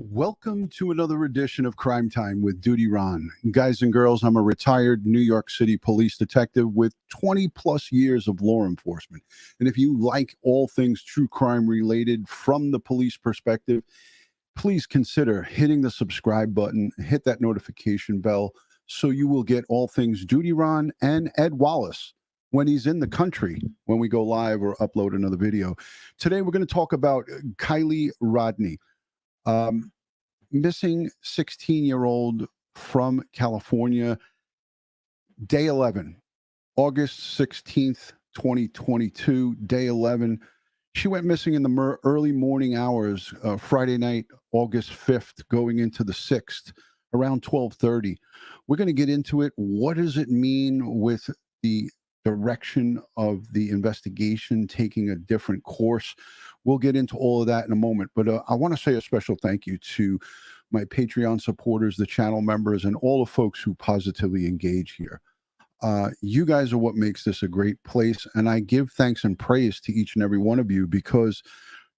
Welcome to another edition of Crime Time with DutyRon. Guys and girls, I'm a retired New York City police detective with 20 plus years of law enforcement. And if you like all things true crime related from the police perspective, please consider hitting the subscribe button, hit that notification bell so you will get all things DutyRon and Ed Wallace when he's in the country, when we go live or upload another video. Today, we're going to talk about Kiely Rodni. Missing 16-year-old from California, day 11, August 16th, 2022, day 11. She went missing in the early morning hours, Friday night, August 5th, going into the 6th, around 12:30. We're going to get into it. What does it mean with the direction of the investigation taking a different course? We'll get into all of that in a moment, but I want to say a special thank you to my Patreon supporters, the channel members, and all the folks who positively engage here. You guys are what makes this a great place, and I give thanks and praise to each and every one of you because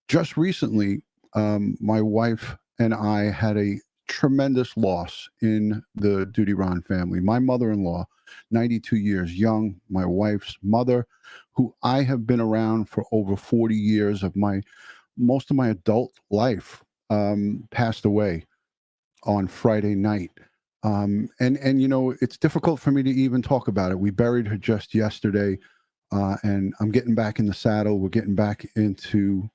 just recently, my wife and I had a tremendous loss in the DutyRon family. My mother-in-law, 92 years young, my wife's mother, who I have been around for over 40 years of most of my adult life, passed away on Friday night. And you know, it's difficult for me to even talk about it. We buried her just yesterday, and I'm getting back in the saddle. We're getting back into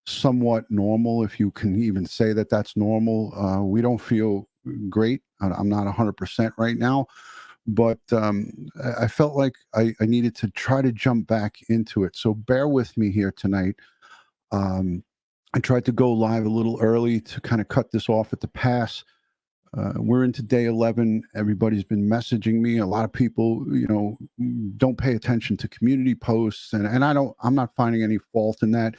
somewhat normal, if you can even say that that's normal. We don't feel great. I'm not 100% right now, but I felt like I needed to try to jump back into it. So bear with me here tonight. I tried to go live a little early to kind of cut this off at the pass. We're into day 11. Everybody's been messaging me. A lot of people, you know, don't pay attention to community posts, and I'm not finding any fault in that.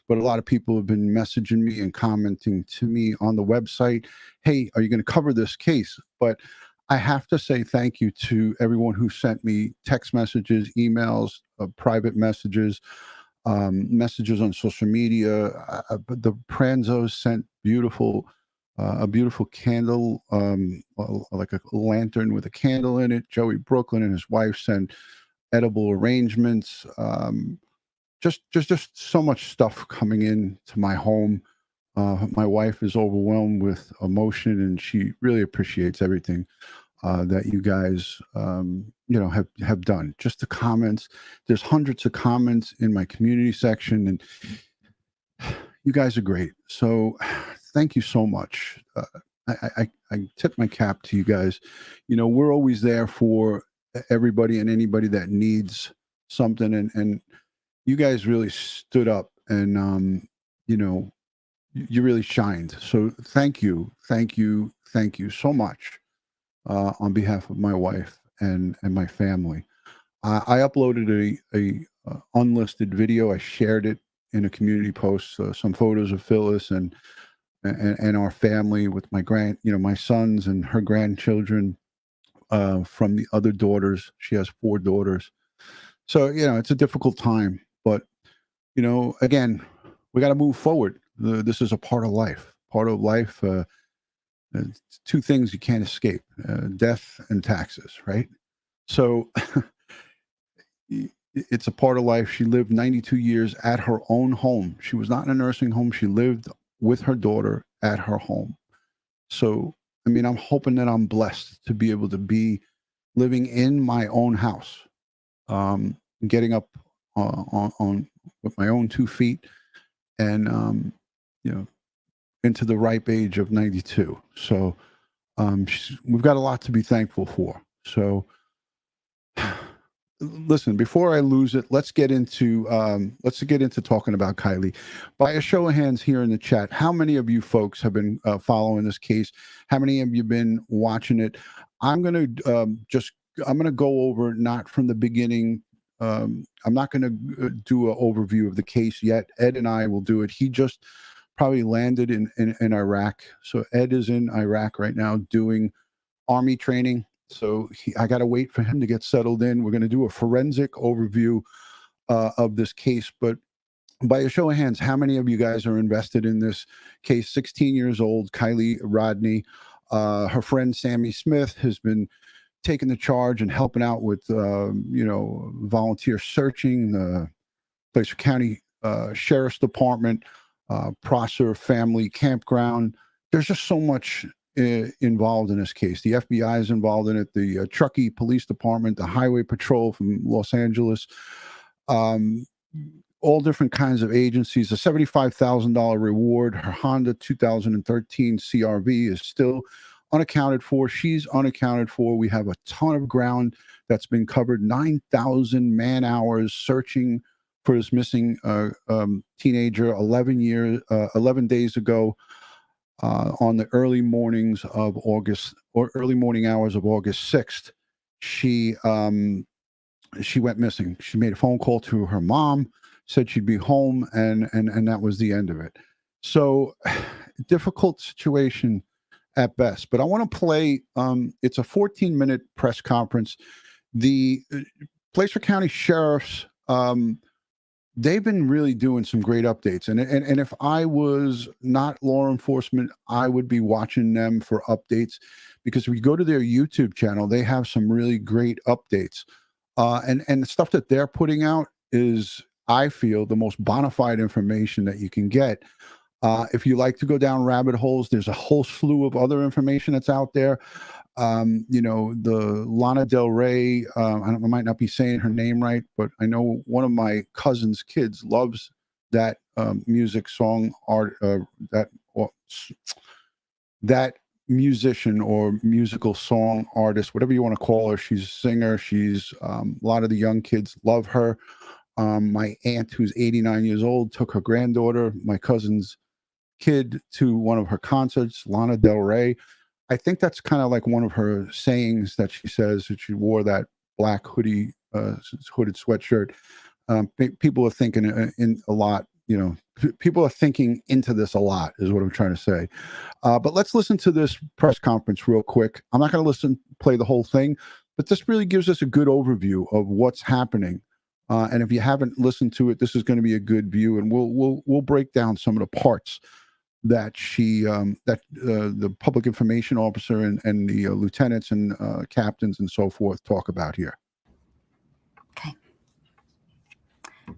But a lot of people have been messaging me and commenting to me on the website, hey, are you going to cover this case? But I have to say thank you to everyone who sent me text messages, emails, private messages, messages on social media. The Pranzos sent a beautiful candle, like a lantern with a candle in it. Joey Brooklyn and his wife sent edible arrangements. Just so much stuff coming in to my home. My wife is overwhelmed with emotion, and she really appreciates everything that you guys, you know, have done. Just the comments. There's hundreds of comments in my community section, and you guys are great. So thank you so much. I tip my cap to you guys. You know, we're always there for everybody and anybody that needs something, and you guys really stood up, and you know, you really shined. So thank you so much on behalf of my wife and my family. I uploaded a unlisted video. I shared it in a community post, some photos of Phyllis and our family with my sons and her grandchildren, from the other daughters. She has 4 daughters. So, you know, it's a difficult time, but, you know, again, we got to move forward. This is a part of life. Two things you can't escape, death and taxes, right? So it's a part of life. She lived 92 years at her own home. She was not in a nursing home. She lived with her daughter at her home. So, I mean, I'm hoping that I'm blessed to be able to be living in my own house, getting up on with my own 2 feet, and you know, into the ripe age of 92. So we've got a lot to be thankful for. So listen, before I lose it, let's get into talking about Kiely. By a show of hands here in the chat, how many of you folks have been following this case? How many of you been watching it? I'm gonna go over, not from the beginning. I'm not going to do an overview of the case yet. Ed and I will do it. He just probably landed in Iraq. So Ed is in Iraq right now doing Army training. So I got to wait for him to get settled in. We're going to do a forensic overview of this case. But by a show of hands, how many of you guys are invested in this case? 16 years old, Kiely Rodni. Her friend Sammy Smith has been taking the charge and helping out with, volunteer searching. The Placer County Sheriff's Department, Prosser Family Campground. There's just so much involved in this case. The FBI is involved in it. The Truckee Police Department, the Highway Patrol from Los Angeles. All different kinds of agencies. A $75,000 reward. Her Honda 2013 CRV is still unaccounted for. She's unaccounted for. We have a ton of ground that's been covered. 9,000 man hours searching for this missing teenager. 11 days ago, on the early mornings of August, or early morning hours of August 6th, she went missing. She made a phone call to her mom, said she'd be home, and that was the end of it. So, difficult situation at best. But I want to play. It's a 14-minute press conference. The Placer County Sheriff's. They've been really doing some great updates, and if I was not law enforcement, I would be watching them for updates, because if you go to their YouTube channel, they have some really great updates, and the stuff that they're putting out is, I feel, the most bona fide information that you can get. If you like to go down rabbit holes, there's a whole slew of other information that's out there. The Lana Del Rey, I might not be saying her name right, but I know one of my cousin's kids loves that music song art, that musician or musical song artist, whatever you want to call her. She's a singer. She's a lot of the young kids love her. My aunt, who's 89 years old, took her granddaughter, my cousin's kid, to one of her concerts. Lana Del Rey. I think that's kind of like one of her sayings that she says, that she wore that black hooded sweatshirt. People are thinking in a lot, people are thinking into this a lot, is what I'm trying to say. But let's listen to this press conference real quick. I'm not going to play the whole thing, but this really gives us a good overview of what's happening. And if you haven't listened to it, this is going to be a good view, and we'll break down some of the parts that the public information officer and the lieutenants and captains and so forth talk about here. Okay.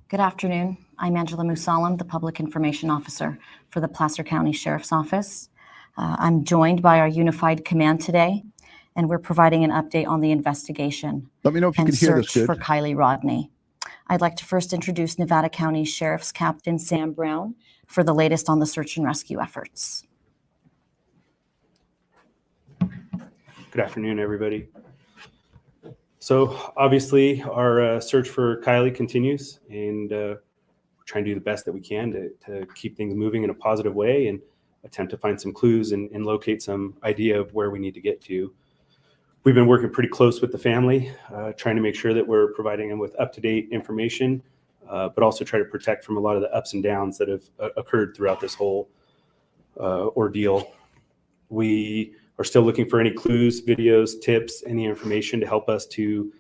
Good afternoon. I'm Angela Musalam, the public information officer for the Placer County Sheriff's Office. I'm joined by our unified command today, and we're providing an update on the investigation. Let me know if you can hear this good. For Kiely Rodni. I'd like to first introduce Nevada County Sheriff's Captain Sam Brown for the latest on the search and rescue efforts. Good afternoon, everybody. So obviously our search for Kiely continues, and we're trying to do the best that we can to keep things moving in a positive way and attempt to find some clues and locate some idea of where we need to get to. We've been working pretty close with the family, trying to make sure that we're providing them with up-to-date information, but also try to protect from a lot of the ups and downs that have occurred throughout this whole ordeal. We are still looking for any clues, videos, tips, any information to help us to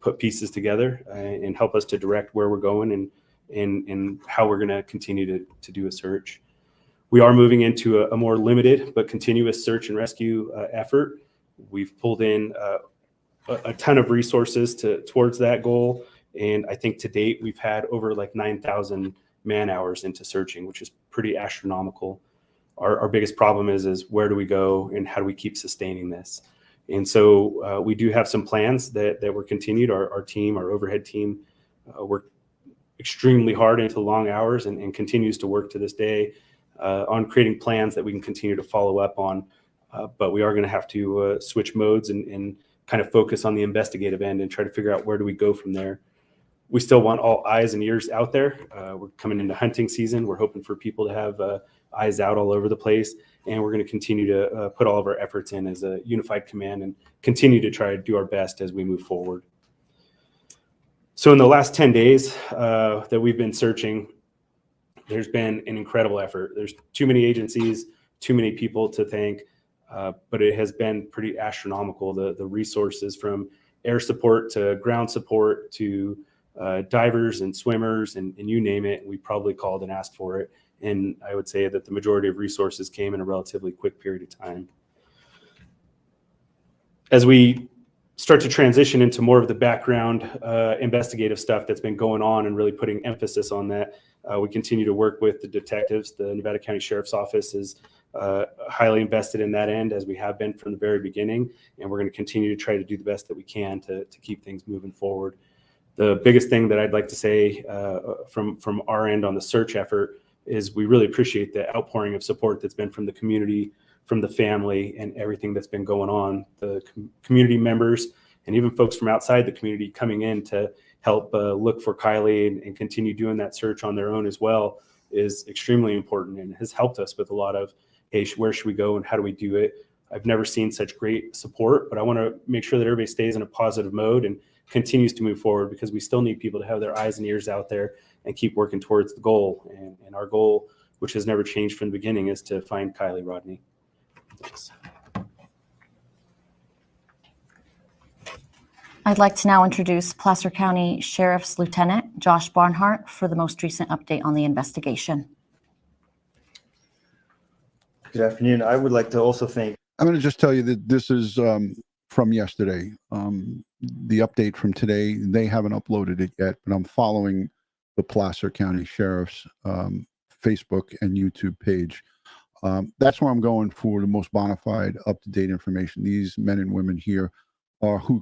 put pieces together and help us to direct where we're going and how we're going to continue to do a search. We are moving into a more limited but continuous search and rescue effort. We've pulled in a ton of resources towards that goal. And I think to date, we've had over like 9,000 man hours into searching, which is pretty astronomical. Our biggest problem is where do we go and how do we keep sustaining this? And so we do have some plans that were continued. Our team, our overhead team, worked extremely hard into long hours and continues to work to this day on creating plans that we can continue to follow up on. But we are going to have to switch modes and kind of focus on the investigative end and try to figure out where do we go from there. We still want all eyes and ears out there. We're coming into hunting season. We're hoping for people to have eyes out all over the place. And we're going to continue to put all of our efforts in as a unified command and continue to try to do our best as we move forward. So in the last 10 days that we've been searching, there's been an incredible effort. There's too many agencies, too many people to thank, but it has been pretty astronomical. The resources from air support to ground support to divers and swimmers and you name it. We probably called and asked for it. And I would say that the majority of resources came in a relatively quick period of time. As we start to transition into more of the background investigative stuff that's been going on and really putting emphasis on that, we continue to work with the detectives. The Nevada County Sheriff's Office is highly invested in that end, as we have been from the very beginning, and we're going to continue to try to do the best that we can to keep things moving forward. The biggest thing that I'd like to say from our end on the search effort is we really appreciate the outpouring of support that's been from the community, from the family, and everything that's been going on. The community members and even folks from outside the community coming in to help look for Kiely and continue doing that search on their own as well is extremely important and has helped us with a lot of, hey, where should we go and how do we do it? I've never seen such great support, but I want to make sure that everybody stays in a positive mode and continues to move forward, because we still need people to have their eyes and ears out there and keep working towards the goal. And our goal, which has never changed from the beginning, is to find Kiely Rodni. Thanks. I'd like to now introduce Placer County Sheriff's Lieutenant Josh Barnhart for the most recent update on the investigation. Good afternoon. I would like to also thank. I'm going to just tell you that this is from yesterday. The update from today, they haven't uploaded it yet, but I'm following the Placer County Sheriff's Facebook and YouTube page. That's where I'm going for the most bona fide, up-to-date information. These men and women here are who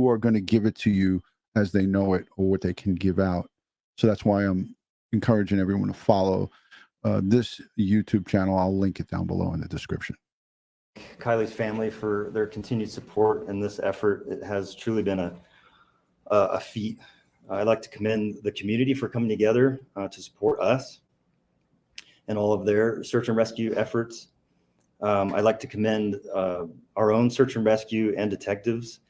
are going to give it to you as they know it or what they can give out. So that's why I'm encouraging everyone to follow this YouTube channel. I'll link it down below in the description. Kiely's family for their continued support in this effort. It has truly been a feat. I'd like to commend the community for coming together to support us and all of their search and rescue efforts. I'd like to commend our own search and rescue and detectives,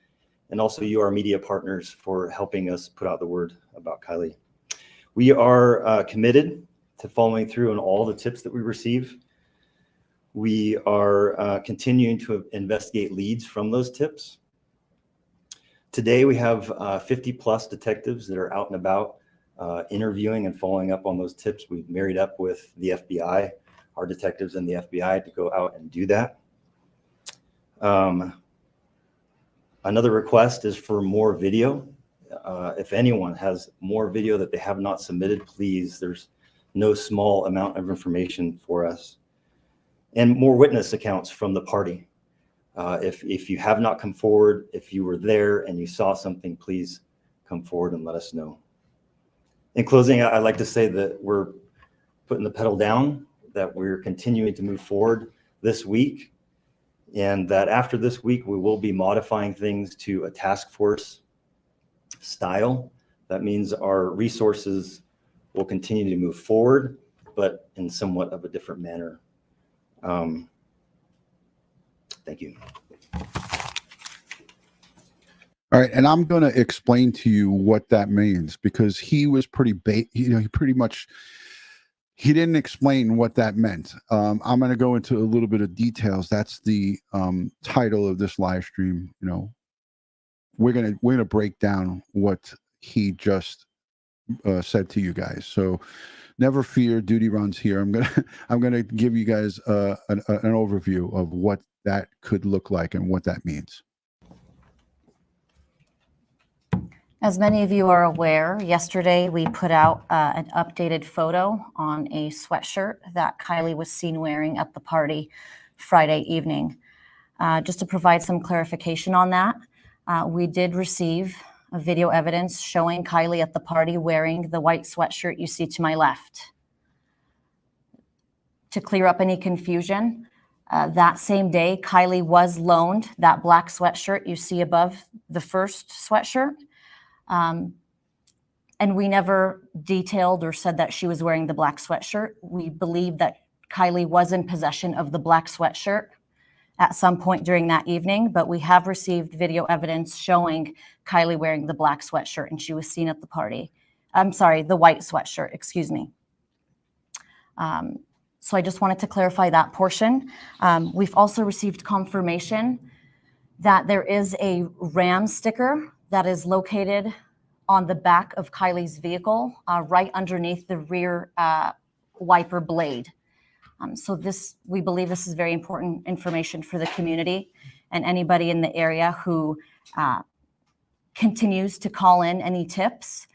and also you, our media partners, for helping us put out the word about Kiely. We are committed to following through on all the tips that we receive. We are continuing to investigate leads from those tips. Today, we have 50 plus detectives that are out and about interviewing and following up on those tips. We've married up with the FBI, our detectives in the FBI, to go out and do that. Another request is for more video. If anyone has more video that they have not submitted, please, there's no small amount of information for us. And more witness accounts from the party. If you have not come forward, if you were there and you saw something, please come forward and let us know. In closing, I'd like to say that we're putting the pedal down, that we're continuing to move forward this week, and that after this week, we will be modifying things to a task force style. That means our resources will continue to move forward, but in somewhat of a different manner. Thank you. All right, and I'm going to explain to you what that means, because he was pretty he didn't explain what that meant. I'm going to go into a little bit of details. That's the title of this live stream. You know, we're gonna break down what he just said to you guys. So never fear, DutyRon's here. I'm gonna give you guys an overview of what that could look like and what that means. As many of you are aware, yesterday we put out an updated photo on a sweatshirt that Kiely was seen wearing at the party Friday evening. Just to provide some clarification on that, we did receive a video evidence showing Kiely at the party wearing the white sweatshirt you see to my left. To clear up any confusion, that same day, Kiely was loaned that black sweatshirt you see above the first sweatshirt. And we never detailed or said that she was wearing the black sweatshirt. We believe that Kiely was in possession of the black sweatshirt at some point during that evening, but we have received video evidence showing Kiely wearing the black sweatshirt, and she was seen at the party. I'm sorry, the white sweatshirt, excuse me. So I just wanted to clarify that portion. We've also received confirmation that there is a RAM sticker that is located on the back of Kiely's vehicle, right underneath the rear wiper blade. So we believe this is very important information for the community and anybody in the area who continues to call in any tips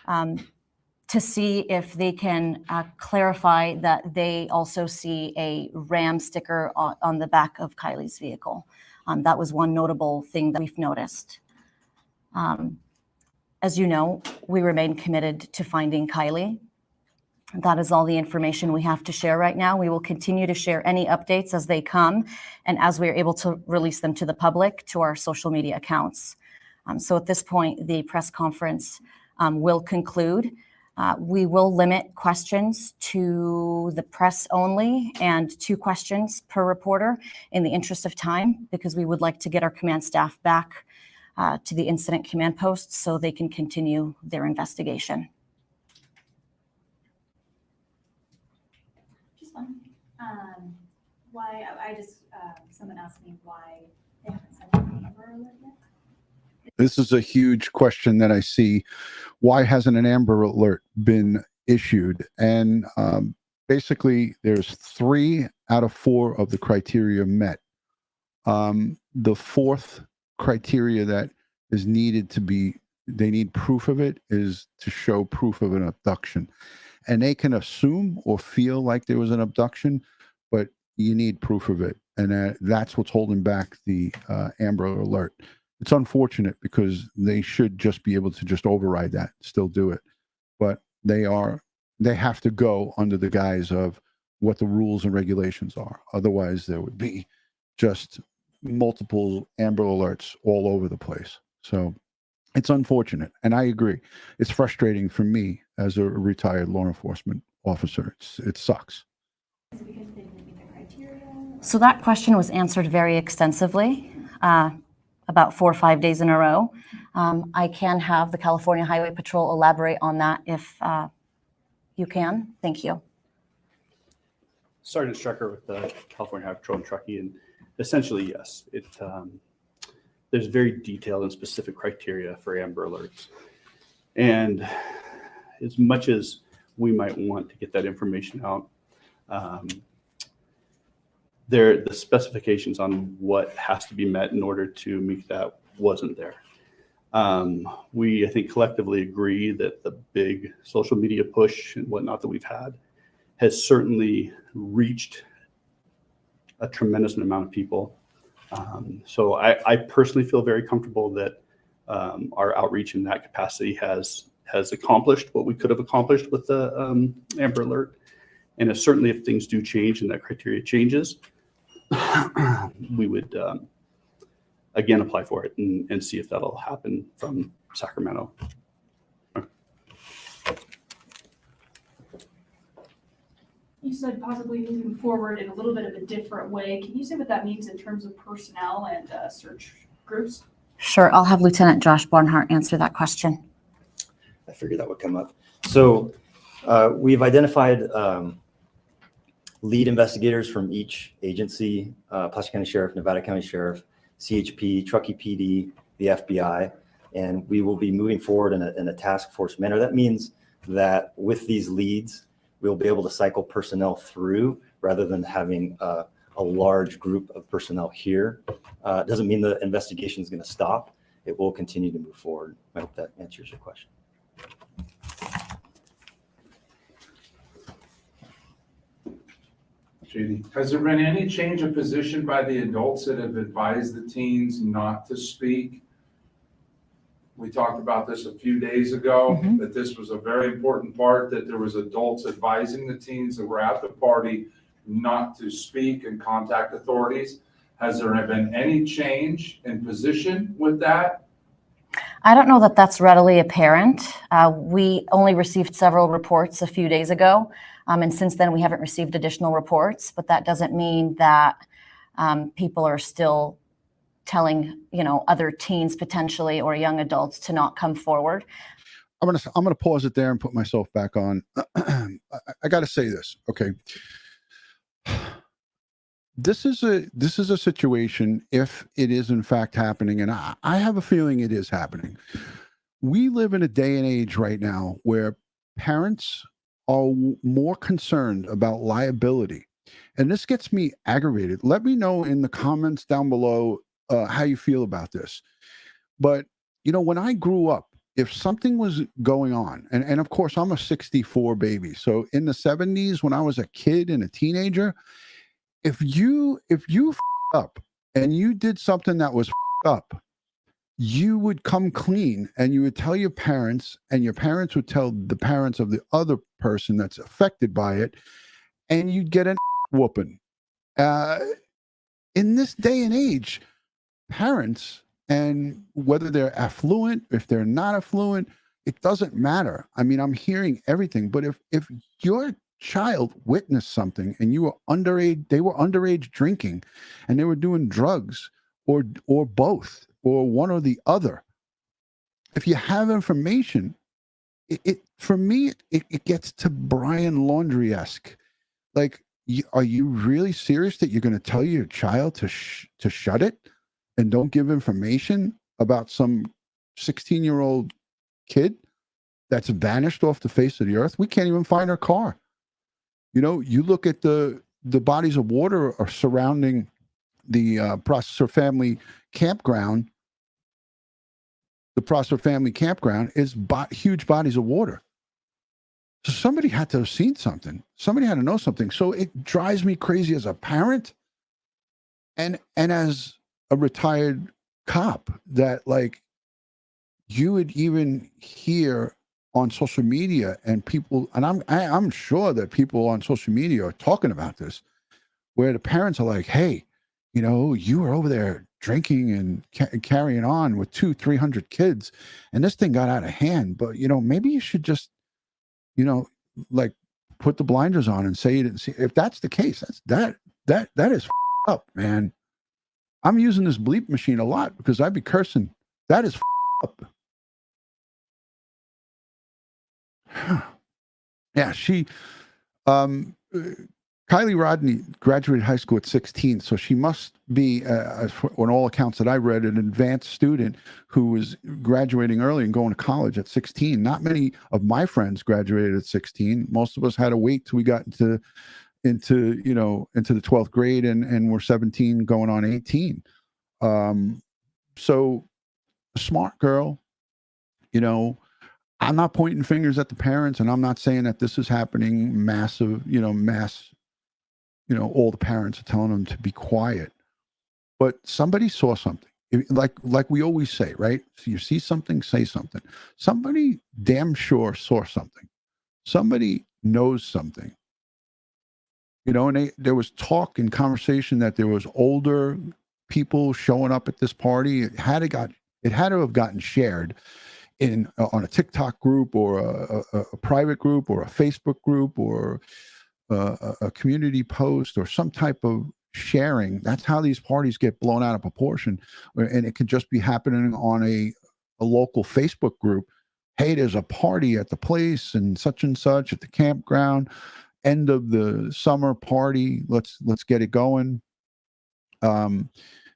to see if they can clarify that they also see a Ram sticker on the back of Kiely's vehicle. That was one notable thing that we've noticed. As you know, we remain committed to finding Kiely. That is all the information we have to share right now. We will continue to share any updates as they come and as we are able to release them to the public to our social media accounts. So at this point, the press conference will conclude. We will limit questions to the press only and 2 questions per reporter in the interest of time, because we would like to get our command staff back to the incident command posts so they can continue their investigation. Why, someone asked me why they haven't sent an Amber Alert yet. This is a huge question that I see. Why hasn't an Amber Alert been issued? And basically, there's 3 out of 4 of the criteria met. The 4th criteria that is needed they need proof of it, is to show proof of an abduction. And they can assume or feel like there was an abduction, but you need proof of it. And that's what's holding back the Amber Alert. It's unfortunate because they should just be able to just override that, still do it. But they have to go under the guise of what the rules and regulations are. Otherwise, there would be just multiple Amber Alerts all over the place. So it's unfortunate. And I agree. It's frustrating for me as a retired law enforcement officer. It sucks. Is it because they didn't meet the criteria? So that question was answered very extensively, about 4 or 5 days in a row. I can have the California Highway Patrol elaborate on that if you can. Thank you. Sergeant Strecker with the California Highway Patrol and Truckee, and essentially, yes, there's very detailed and specific criteria for Amber Alerts. And as much as we might want to get that information out, the specifications on what has to be met in order to meet that wasn't there. We, I think, collectively agree that the big social media push and whatnot that we've had has certainly reached a tremendous amount of people. So I personally feel very comfortable that our outreach in that capacity has accomplished what we could have accomplished with the Amber Alert. And certainly if things do change and that criteria changes, we would again apply for it and see if that'll happen from Sacramento. You said possibly moving forward in a little bit of a different way. Can you say what that means in terms of personnel and search groups? Sure. I'll have Lieutenant Josh Barnhart answer that question. I figured that would come up. So we've identified lead investigators from each agency, Placer County Sheriff, Nevada County Sheriff, CHP, Truckee PD, the FBI, and we will be moving forward in a task force manner. That means that with these leads, we'll be able to cycle personnel through rather than having a large group of personnel here. It doesn't mean the investigation is going to stop. It will continue to move forward. I hope that answers your question. Judy, has there been any change of position by the adults that have advised the teens not to speak? We talked about this a few days ago, that this was a very important part, that there was adults advising the teens that were at the party not to speak and contact authorities. Has there been any change in position with that? I don't know that that's readily apparent. We only received several reports a few days ago, and since then we haven't received additional reports, but that doesn't mean that people are still telling, other teens potentially or young adults to not come forward. I'm gonna pause it there and put myself back on. I got to say this, okay? This is a situation, if it is in fact happening, and I have a feeling it is happening, we live in a day and age right now where parents are more concerned about liability. And this gets me aggravated. Let me know in the comments down below how you feel about this. But, you know, when I grew up, if something was going on, and of course, I'm a 64 baby. So in the 70s, when I was a kid and a teenager, if you up and you did something that was up, you would come clean and you would tell your parents, and your parents would tell the parents of the other person that's affected by it, and you'd get a whooping. In this day and age, parents, and whether they're affluent, if they're not affluent, it doesn't matter. I mean, I'm hearing everything, but if your child witnessed something and you were underage, they were underage drinking and they were doing drugs or both or one or the other, if you have information, for me, it gets to Brian Laundrie-esque. Like, are you really serious that you're going to tell your child to shut it and don't give information about some 16-year-old kid that's vanished off the face of the earth? We can't even find her car. You know, you look at the bodies of water are surrounding the Prosser family campground. The Prosser family campground is huge bodies of water. So somebody had to have seen something. Somebody had to know something. So it drives me crazy as a parent and as a retired cop that, like, you would even hear on social media, and people, and I'm sure that people on social media are talking about this, where the parents are like, hey, you know, you were over there drinking and carrying on with 200-300 kids, and this thing got out of hand. But, you know, maybe you should just, you know, like, put the blinders on and say you didn't see. If that's the case, that is up, man. I'm using this bleep machine a lot because I'd be cursing. That is up. Yeah, she, Kiely Rodni graduated high school at 16, so she must be, on all accounts that I read, an advanced student who was graduating early and going to college at 16. Not many of my friends graduated at 16. Most of us had to wait till we got into the 12th grade and we're 17 going on 18. So smart girl, you know. I'm not pointing fingers at the parents, and I'm not saying that this is happening mass, all the parents are telling them to be quiet. But somebody saw something. Like we always say, right? So you see something, say something. Somebody damn sure saw something. Somebody knows something. You know, and there was talk and conversation that there was older people showing up at this party. It had to have gotten shared on a TikTok group or a private group or a Facebook group or a community post or some type of sharing. That's how these parties get blown out of proportion. And it could just be happening on a local Facebook group. Hey, there's a party at the place and such at the campground. End of the summer party. Let's get it going.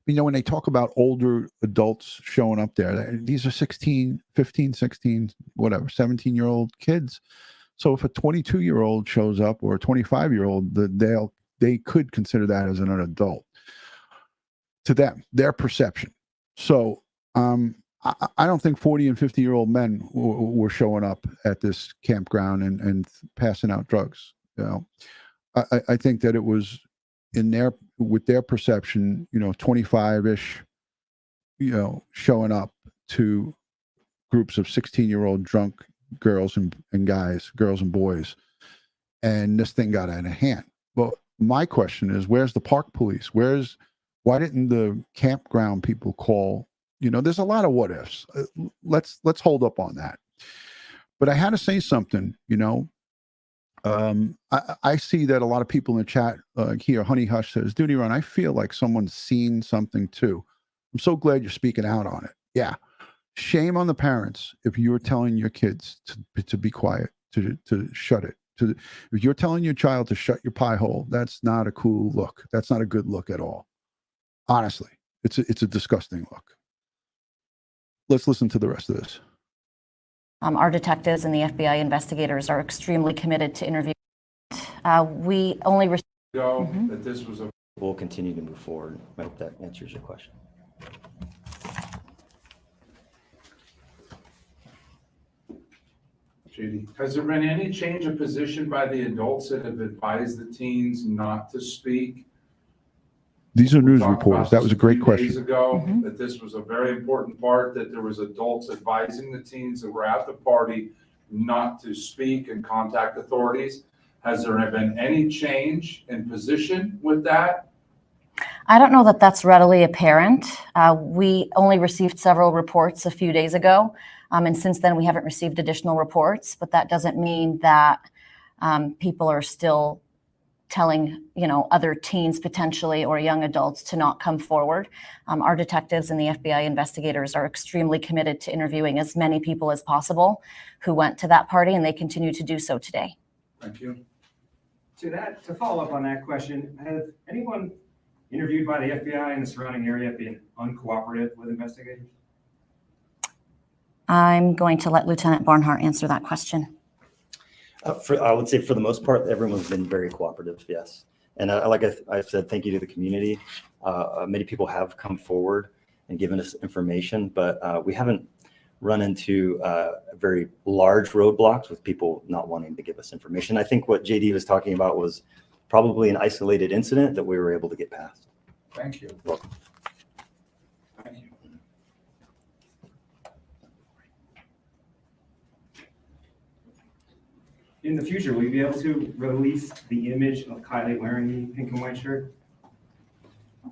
You know, when they talk about older adults showing up there, these are 16, 15, 16, whatever, 17-year-old kids. So if a 22-year-old shows up or a 25-year-old, they could consider that as an adult to them, their perception. So I don't think 40 and 50-year-old men were showing up at this campground and passing out drugs. You know, I think that it was with their perception, 25-ish, showing up to groups of 16-year-old drunk girls and guys, girls and boys, and this thing got out of hand. Well, my question is, where's the park police? Why didn't the campground people call? There's a lot of what ifs. Let's hold up on that. But I had to say something, I see that a lot of people in the chat here, Honey Hush says, DutyRon, I feel like someone's seen something too. I'm so glad you're speaking out on it. Yeah. Shame on the parents if you're telling your kids to be quiet, to shut it. If you're telling your child to shut your pie hole, that's not a cool look. That's not a good look at all. Honestly, it's a disgusting look. Let's listen to the rest of this. Our detectives and the FBI investigators are extremely committed to interviewing. We only received That this was a We'll continue to move forward. I hope that answers your question. JD, has there been any change of position by the adults that have advised the teens not to speak? These are We news talked reporters. about That this was a a great few question. days ago, that this was a very important part, that there was adults advising the teens that were at the party not to speak and contact authorities. Has there been any change in position with that? I don't know that that's readily apparent. We only received several reports a few days ago, and since then we haven't received additional reports, but that doesn't mean that people are still telling, other teens potentially or young adults to not come forward. Our detectives and the FBI investigators are extremely committed to interviewing as many people as possible who went to that party, and they continue to do so today. Thank you. To follow up on that question, has anyone interviewed by the FBI in the surrounding area been uncooperative with investigators? I'm going to let Lieutenant Barnhart answer that question. I would say for the most part, everyone's been very cooperative, yes. And like I said, thank you to the community. Many people have come forward and given us information, but we haven't run into very large roadblocks with people not wanting to give us information. I think what JD was talking about was probably an isolated incident that we were able to get past. Thank you. Welcome. Thank you. In the future, will you be able to release the image of Kiely wearing the pink and white shirt?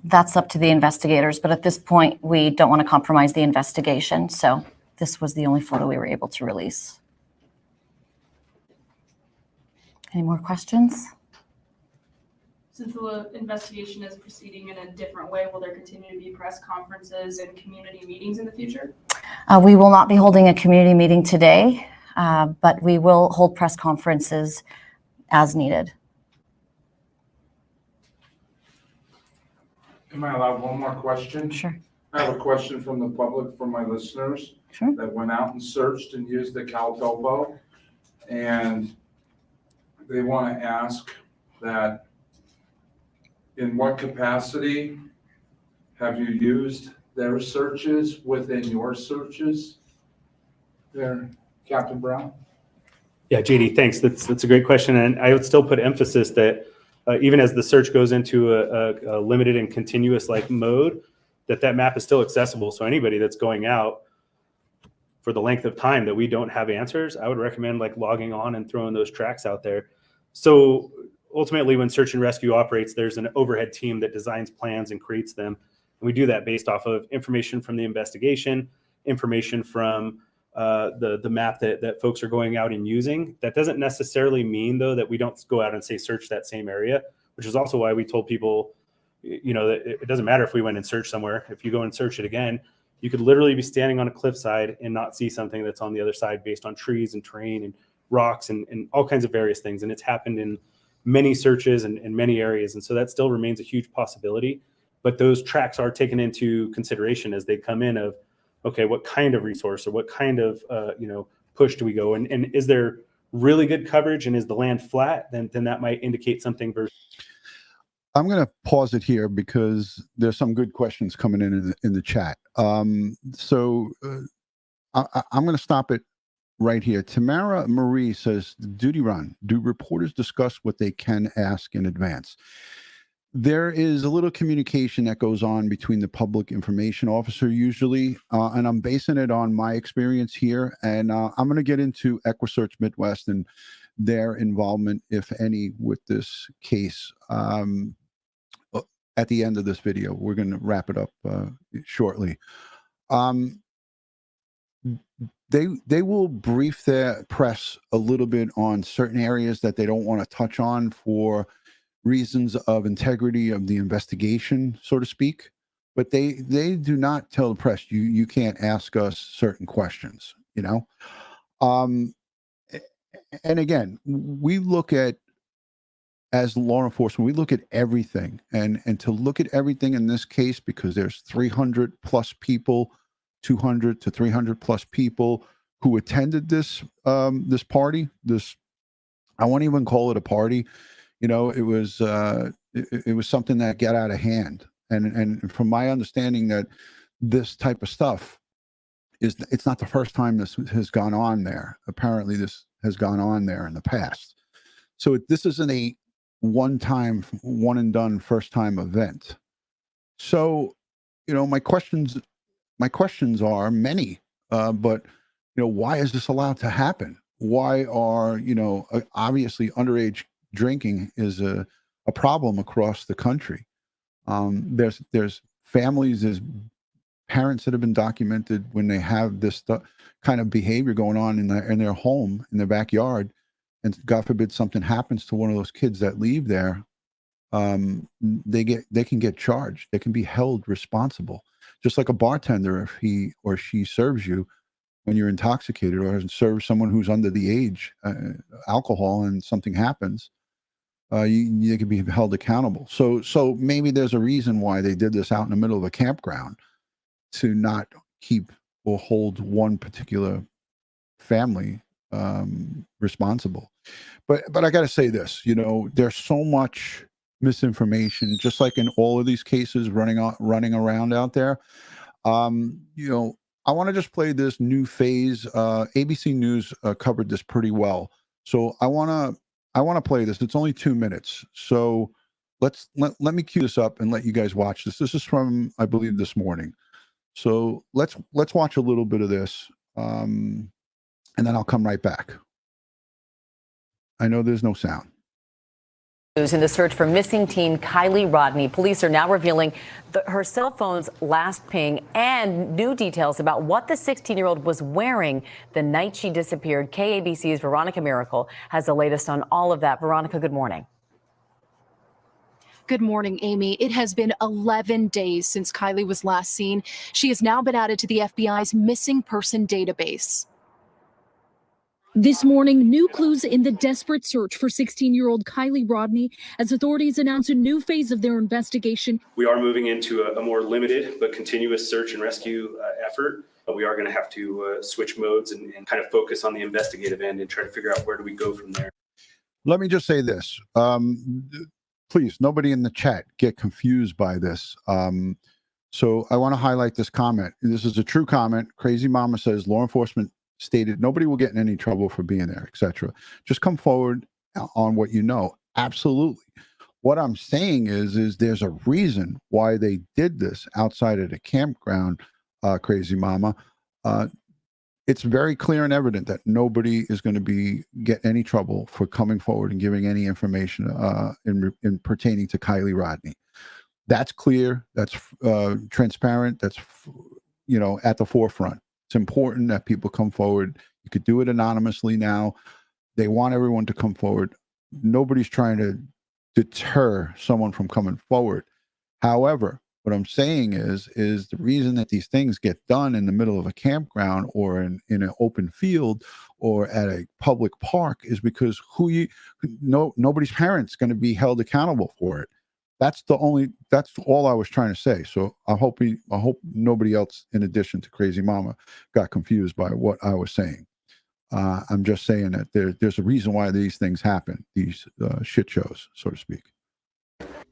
That's up to the investigators, but at this point, we don't want to compromise the investigation, so this was the only photo we were able to release. Any more questions? Since the investigation is proceeding in a different way, will there continue to be press conferences and community meetings in the future? We will not be holding a community meeting today, but we will hold press conferences as needed. Am I allowed one more question? Sure. I have a question from the public, from my listeners. Sure. That went out and searched and used the CalTopo. And they want to ask that in what capacity have you used their searches within your searches there, Captain Brown? Yeah, JD, thanks. That's a great question. And I would still put emphasis that even as the search goes into a limited and continuous mode, that map is still accessible. So anybody that's going out for the length of time that we don't have answers, I would recommend logging on and throwing those tracks out there. So ultimately, when search and rescue operates, there's an overhead team that designs plans and creates them. And we do that based off of information from the investigation, information from the map that folks are going out and using. That doesn't necessarily mean, though, that we don't go out and say search that same area, which is also why we told people, that it doesn't matter if we went and searched somewhere. If you go and search it again, you could literally be standing on a cliffside and not see something that's on the other side based on trees and terrain and rocks and all kinds of various things. And it's happened in many searches and many areas. And so that still remains a huge possibility. But those tracks are taken into consideration as they come in of, okay, what kind of resource or what kind of push do we go? And is there really good coverage and is the land flat? Then that might indicate something. I'm going to pause it here because there's some good questions coming in the chat. So I'm going to stop it right here. Tamara Marie says, DutyRon, do reporters discuss what they can ask in advance? There is a little communication that goes on between the public information officer usually, and I'm basing it on my experience here. And I'm going to get into EquiSearch Midwest and their involvement, if any, with this case. At the end of this video, we're going to wrap it up shortly. They will brief their press a little bit on certain areas that they don't want to touch on for reasons of integrity of the investigation, so to speak. But they do not tell the press you can't ask us certain questions. And again, we look at, as law enforcement, we look at everything, and to look at everything in this case, because there's 300 plus people, 200 to 300 plus people who attended this this party. This, I won't even call it a party. You know, it was something that got out of hand. And from my understanding, that this type of stuff it's not the first time this has gone on there. Apparently, this has gone on there in the past. So this isn't a one-time, one and done, first-time event. So, you know, my questions are many, but you know, why is this allowed to happen? Why are, you know, obviously underage drinking is a problem across the country. There's families, there's parents that have been documented when they have this kind of behavior going on in their home, in their backyard, and God forbid something happens to one of those kids that leave there. They can get charged. They can be held responsible, just like a bartender if he or she serves you when you're intoxicated, or serves someone who's under the age alcohol, and something happens. You can be held accountable. So maybe there's a reason why they did this out in the middle of a campground, to not keep or hold one particular family responsible. But I got to say this, you know, there's so much misinformation, just like in all of these cases running around out there. You know, I want to just play this new phase. ABC News covered this pretty well, so I want to play this. It's only 2 minutes, so let me cue this up and let you guys watch this. This is from, I believe, this morning. So let's watch a little bit of this, and then I'll come right back. I know there's no sound. In the search for missing teen Kiely Rodni, police are now revealing her cell phone's last ping and new details about what the 16-year-old was wearing the night she disappeared. KABC's Veronica Miracle has the latest on all of that. Veronica, good morning. Good morning, Amy. It has been 11 days since Kiely was last seen. She has now been added to the FBI's missing person database. This morning, new clues in the desperate search for 16-year-old Kiely Rodni as authorities announce a new phase of their investigation. We are moving into a more limited but continuous search and rescue effort. We are going to have to switch modes and kind of focus on the investigative end and try to figure out where do we go from there. Let me just say this. Please, nobody in the chat get confused by this. So I want to highlight this comment. This is a true comment. Crazy Mama says law enforcement stated nobody will get in any trouble for being there, etc. Just come forward on what you know. Absolutely. What I'm saying is there's a reason why they did this outside of the campground, Crazy Mama. It's very clear and evident that nobody is going to get any trouble for coming forward and giving any information in pertaining to Kiely Rodni. That's clear. That's transparent. That's, you know, at the forefront. It's important that people come forward. You could do it anonymously now. They want everyone to come forward. Nobody's trying to deter someone from coming forward. However, what I'm saying is the reason that these things get done in the middle of a campground or in an open field or at a public park is because nobody's parents going to be held accountable for it. That's all I was trying to say. So I hope nobody else, in addition to Crazy Mama, got confused by what I was saying. I'm just saying that there's a reason why these things happen, these shit shows, so to speak.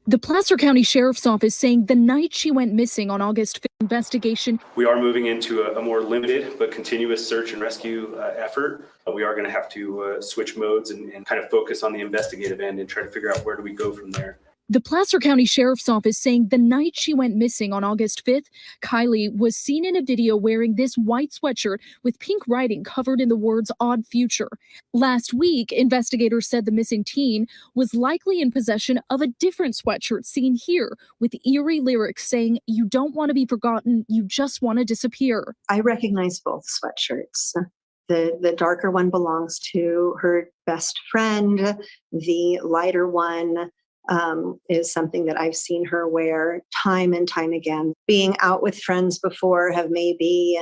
The Placer County Sheriff's Office saying the night she went missing on August 5th investigation. We are moving into a more limited but continuous search and rescue effort. We are going to have to switch modes and kind of focus on the investigative end and try to figure out where do we go from there. The Placer County Sheriff's Office saying the night she went missing on August 5th, Kiely was seen in a video wearing this white sweatshirt with pink writing covered in the words "Odd Future." Last week, investigators said the missing teen was likely in possession of a different sweatshirt seen here with eerie lyrics saying, "You don't want to be forgotten, you just want to disappear." I recognize both sweatshirts. The darker one belongs to her best friend. The lighter one is something that I've seen her wear time and time again. Being out with friends before have maybe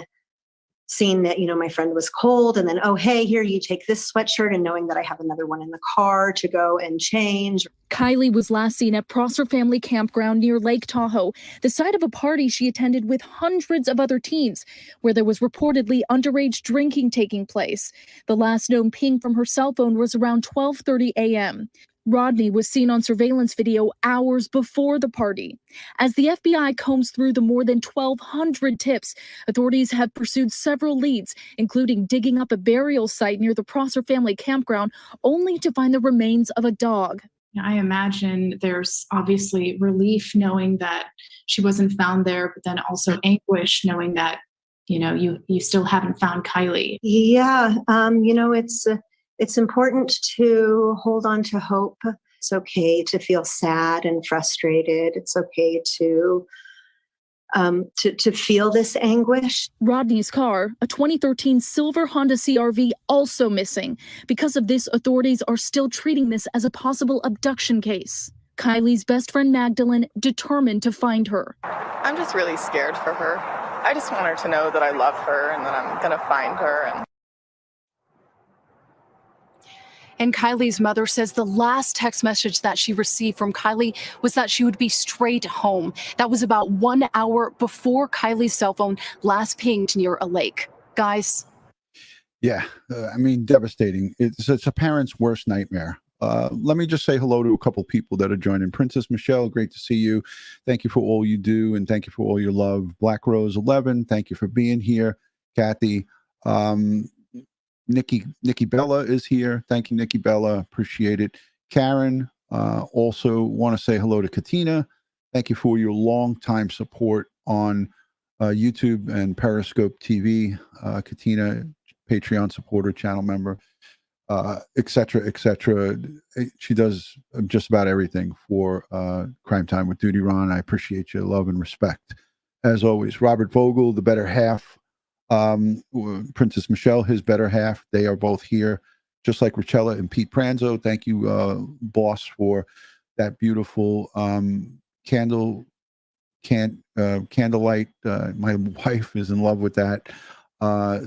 seeing that, my friend was cold, and then, oh, hey, here, you take this sweatshirt, and knowing that I have another one in the car to go and change. Kiely was last seen at Prosser Family Campground near Lake Tahoe, the site of a party she attended with hundreds of other teens, where there was reportedly underage drinking taking place. The last known ping from her cell phone was around 12:30 a.m. Rodni was seen on surveillance video hours before the party. As the FBI combs through the more than 1,200 tips, authorities have pursued several leads, including digging up a burial site near the Prosser Family Campground, only to find the remains of a dog. I imagine there's obviously relief knowing that she wasn't found there, but then also anguish knowing that, you still haven't found Kiely. Yeah, it's important to hold on to hope. It's okay to feel sad and frustrated. It's okay to feel this anguish. Rodni's car, a 2013 silver Honda CR-V, also missing. Because of this, authorities are still treating this as a possible abduction case. Kiely's best friend Magdalene determined to find her. I'm just really scared for her. I just want her to know that I love her and that I'm going to find her. And Kiely's mother says the last text message that she received from Kiely was that she would be straight home. That was about 1 hour before Kiely's cell phone last pinged near a lake. Guys. Yeah, devastating. It's a parent's worst nightmare. Let me just say hello to a couple people that are joining. Princess Michelle, great to see you. Thank you for all you do, and thank you for all your love. Black Rose 11, thank you for being here. Kathy, Nikki Bella is here. Thank you, Nikki Bella. Appreciate it. Karen, also want to say hello to Katina. Thank you for your long-time support on YouTube and Periscope TV. Katina, Patreon supporter, channel member, et cetera, et cetera. She does just about everything for Crime Time with DutyRon. I appreciate your love and respect. As always, Robert Vogel, the better half. Princess Michelle, his better half. They are both here, just like Richella and Pete Pranzo. Thank you, boss, for that beautiful candlelight. My wife is in love with that.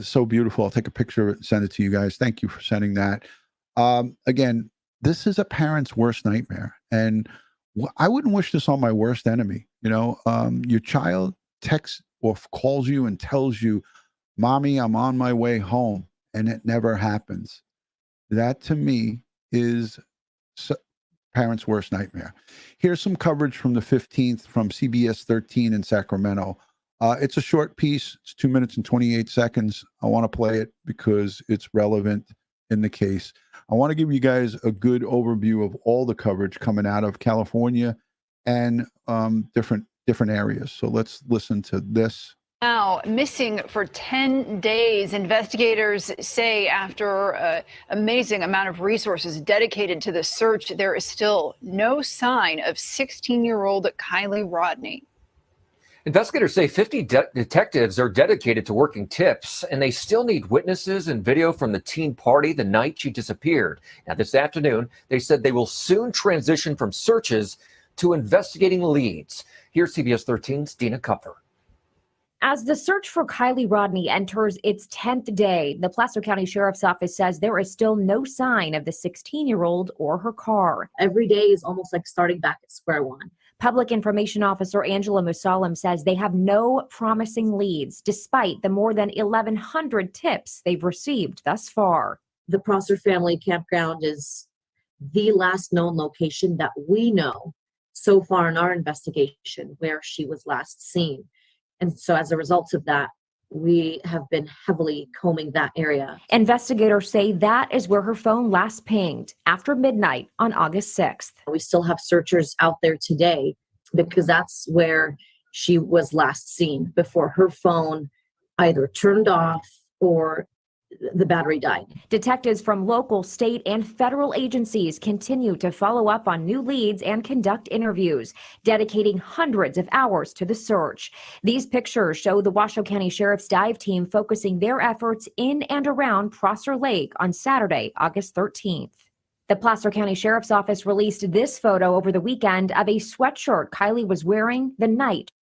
So beautiful. I'll take a picture of it and send it to you guys. Thank you for sending that. Again, this is a parent's worst nightmare, and I wouldn't wish this on my worst enemy. Your child texts or calls you and tells you, "Mommy, I'm on my way home," and it never happens. That to me is parents' worst nightmare. Here's some coverage from the 15th from CBS 13 in Sacramento. It's a short piece. It's 2 minutes and 28 seconds. I want to play it because it's relevant in the case. I want to give you guys a good overview of all the coverage coming out of California and different areas. So let's listen to this. Now missing for 10 days, investigators say after an amazing amount of resources dedicated to the search, there is still no sign of 16-year-old Kiely Rodni. Investigators say 50 detectives are dedicated to working tips, and they still need witnesses and video from the teen party the night she disappeared. Now, this afternoon, they said they will soon transition from searches to investigating leads. Here's CBS 13's Dina Kupfer. As the search for Kiely Rodni enters its 10th day, the Placer County Sheriff's Office says there is still no sign of the 16-year-old or her car. Every day is almost like starting back at square one. Public Information Officer Angela Musalam says they have no promising leads, despite the more than 1,100 tips they've received thus far. The Prosser Family Campground is the last known location that we know so far in our investigation where she was last seen. And so as a result of that, we have been heavily combing that area. Investigators say that is where her phone last pinged after midnight on August 6th. We still have searchers out there today because that's where she was last seen before her phone either turned off or the battery died. Detectives from local, state, and federal agencies continue to follow up on new leads and conduct interviews, dedicating hundreds of hours to the search. These pictures show the Washoe County Sheriff's dive team focusing their efforts in and around Prosser Lake on Saturday, August 13th. The Placer County Sheriff's Office released this photo over the weekend of a sweatshirt Kiely was wearing the night.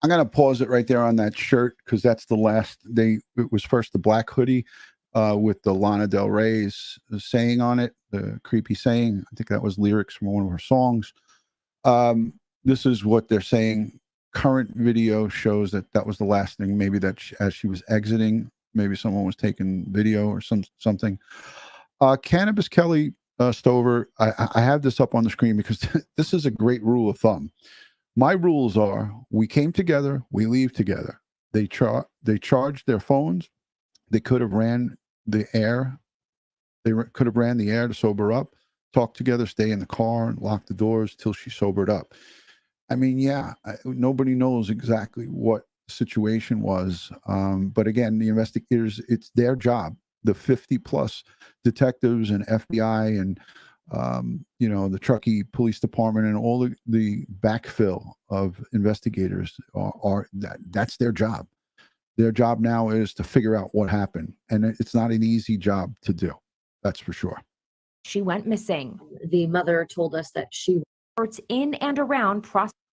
I'm going to pause it right there on that shirt because that's the last. It was first the black hoodie with the Lana Del Rey's saying on it, the creepy saying. I think that was lyrics from one of her songs. This is what they're saying. Current video shows that was the last thing. Maybe that as she was exiting, maybe someone was taking video or something. Cannabis Kelly Stover. I have this up on the screen because this is a great rule of thumb. My rules are: we came together, we leave together. They charged their phones. They could have ran the air. They could have ran the air to sober up. Talk together, stay in the car, and lock the doors till she sobered up. I mean, yeah, nobody knows exactly what the situation was. But again, the investigators, it's their job. The 50 plus detectives and FBI and the Truckee Police Department and all the backfill of investigators that's their job. Their job now is to figure out what happened. And it's not an easy job to do. That's for sure. She went missing. The mother told us that she Efforts in and around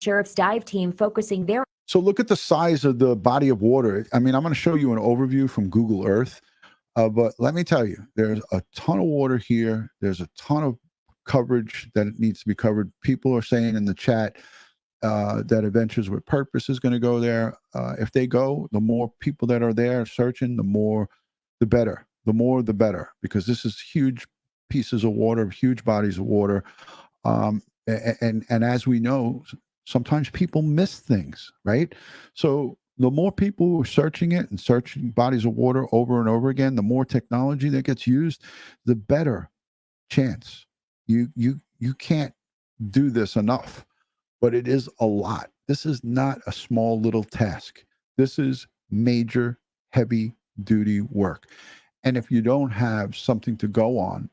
Sheriff's dive team focusing their. So look at the size of the body of water. I mean, I'm going to show you an overview from Google Earth. But let me tell you, there's a ton of water here. There's a ton of coverage that it needs to be covered. People are saying in the chat that Adventures with Purpose is going to go there. If they go, the more people that are there searching, the better. The more, the better, because this is huge pieces of water, huge bodies of water. And as we know, sometimes people miss things, right? So the more people who are searching it and searching bodies of water over and over again, the more technology that gets used, the better chance. You can't do this enough, but it is a lot. This is not a small little task. This is major, heavy duty work. And if you don't have something to go on,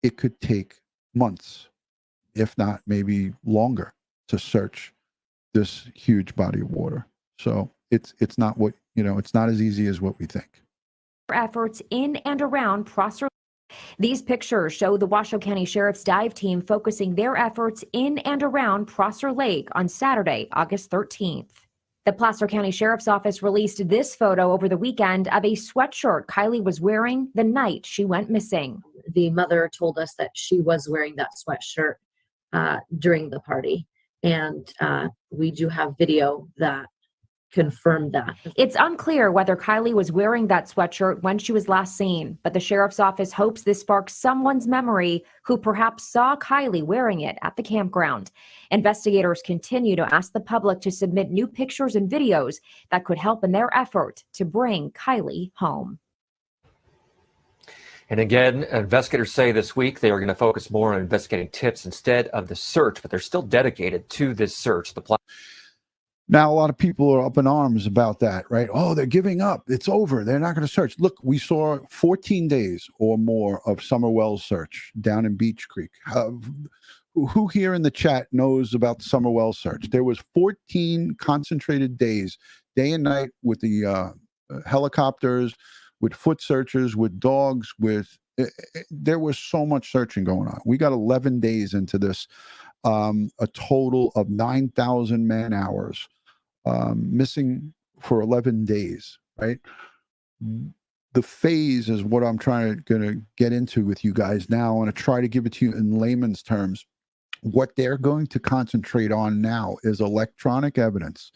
it could take months, if not maybe longer, to search this huge body of water. So it's not what, it's not as easy as what we think. Efforts in and around Prosser. These pictures show the Washoe County Sheriff's dive team focusing their efforts in and around Prosser Lake on Saturday, August 13th. The Placer County Sheriff's Office released this photo over the weekend of a sweatshirt Kiely was wearing the night she went missing. The mother told us that she was wearing that sweatshirt during the party. And we do have video that confirmed that. It's unclear whether Kiely was wearing that sweatshirt when she was last seen, but the sheriff's office hopes this sparks someone's memory who perhaps saw Kiely wearing it at the campground. Investigators continue to ask the public to submit new pictures and videos that could help in their effort to bring Kiely home. And again, investigators say this week they are going to focus more on investigating tips instead of the search, but they're still dedicated to this search. Now, a lot of people are up in arms about that, right? Oh, they're giving up. It's over. They're not going to search. Look, we saw 14 days or more of Summer Wells search down in Beach Creek. Who here in the chat knows about the Summer Wells search? There was 14 concentrated days, day and night, with the helicopters, with foot searchers, with dogs, there was so much searching going on. We got 11 days into this, a total of 9,000 man hours. Missing for 11 days, right? The phase is what I'm going to get into with you guys now. I want to try to give it to you in layman's terms. What they're going to concentrate on now is electronic evidence,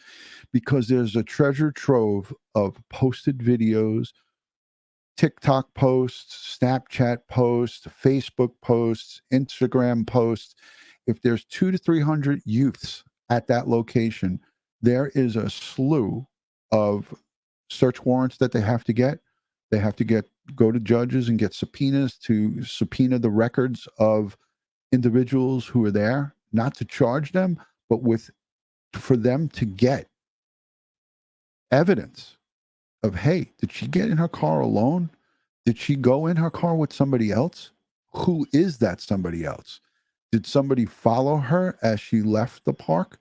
because there's a treasure trove of posted videos, TikTok posts, Snapchat posts, Facebook posts, Instagram posts. If there's 200 to 300 youths at that location, there is a slew of search warrants that they have to get. They have to go to judges and get subpoenas to subpoena the records of individuals who are there, not to charge them, but for them to get evidence of, hey, did she get in her car alone? Did she go in her car with somebody else? Who is that somebody else? Did somebody follow her as she left the park?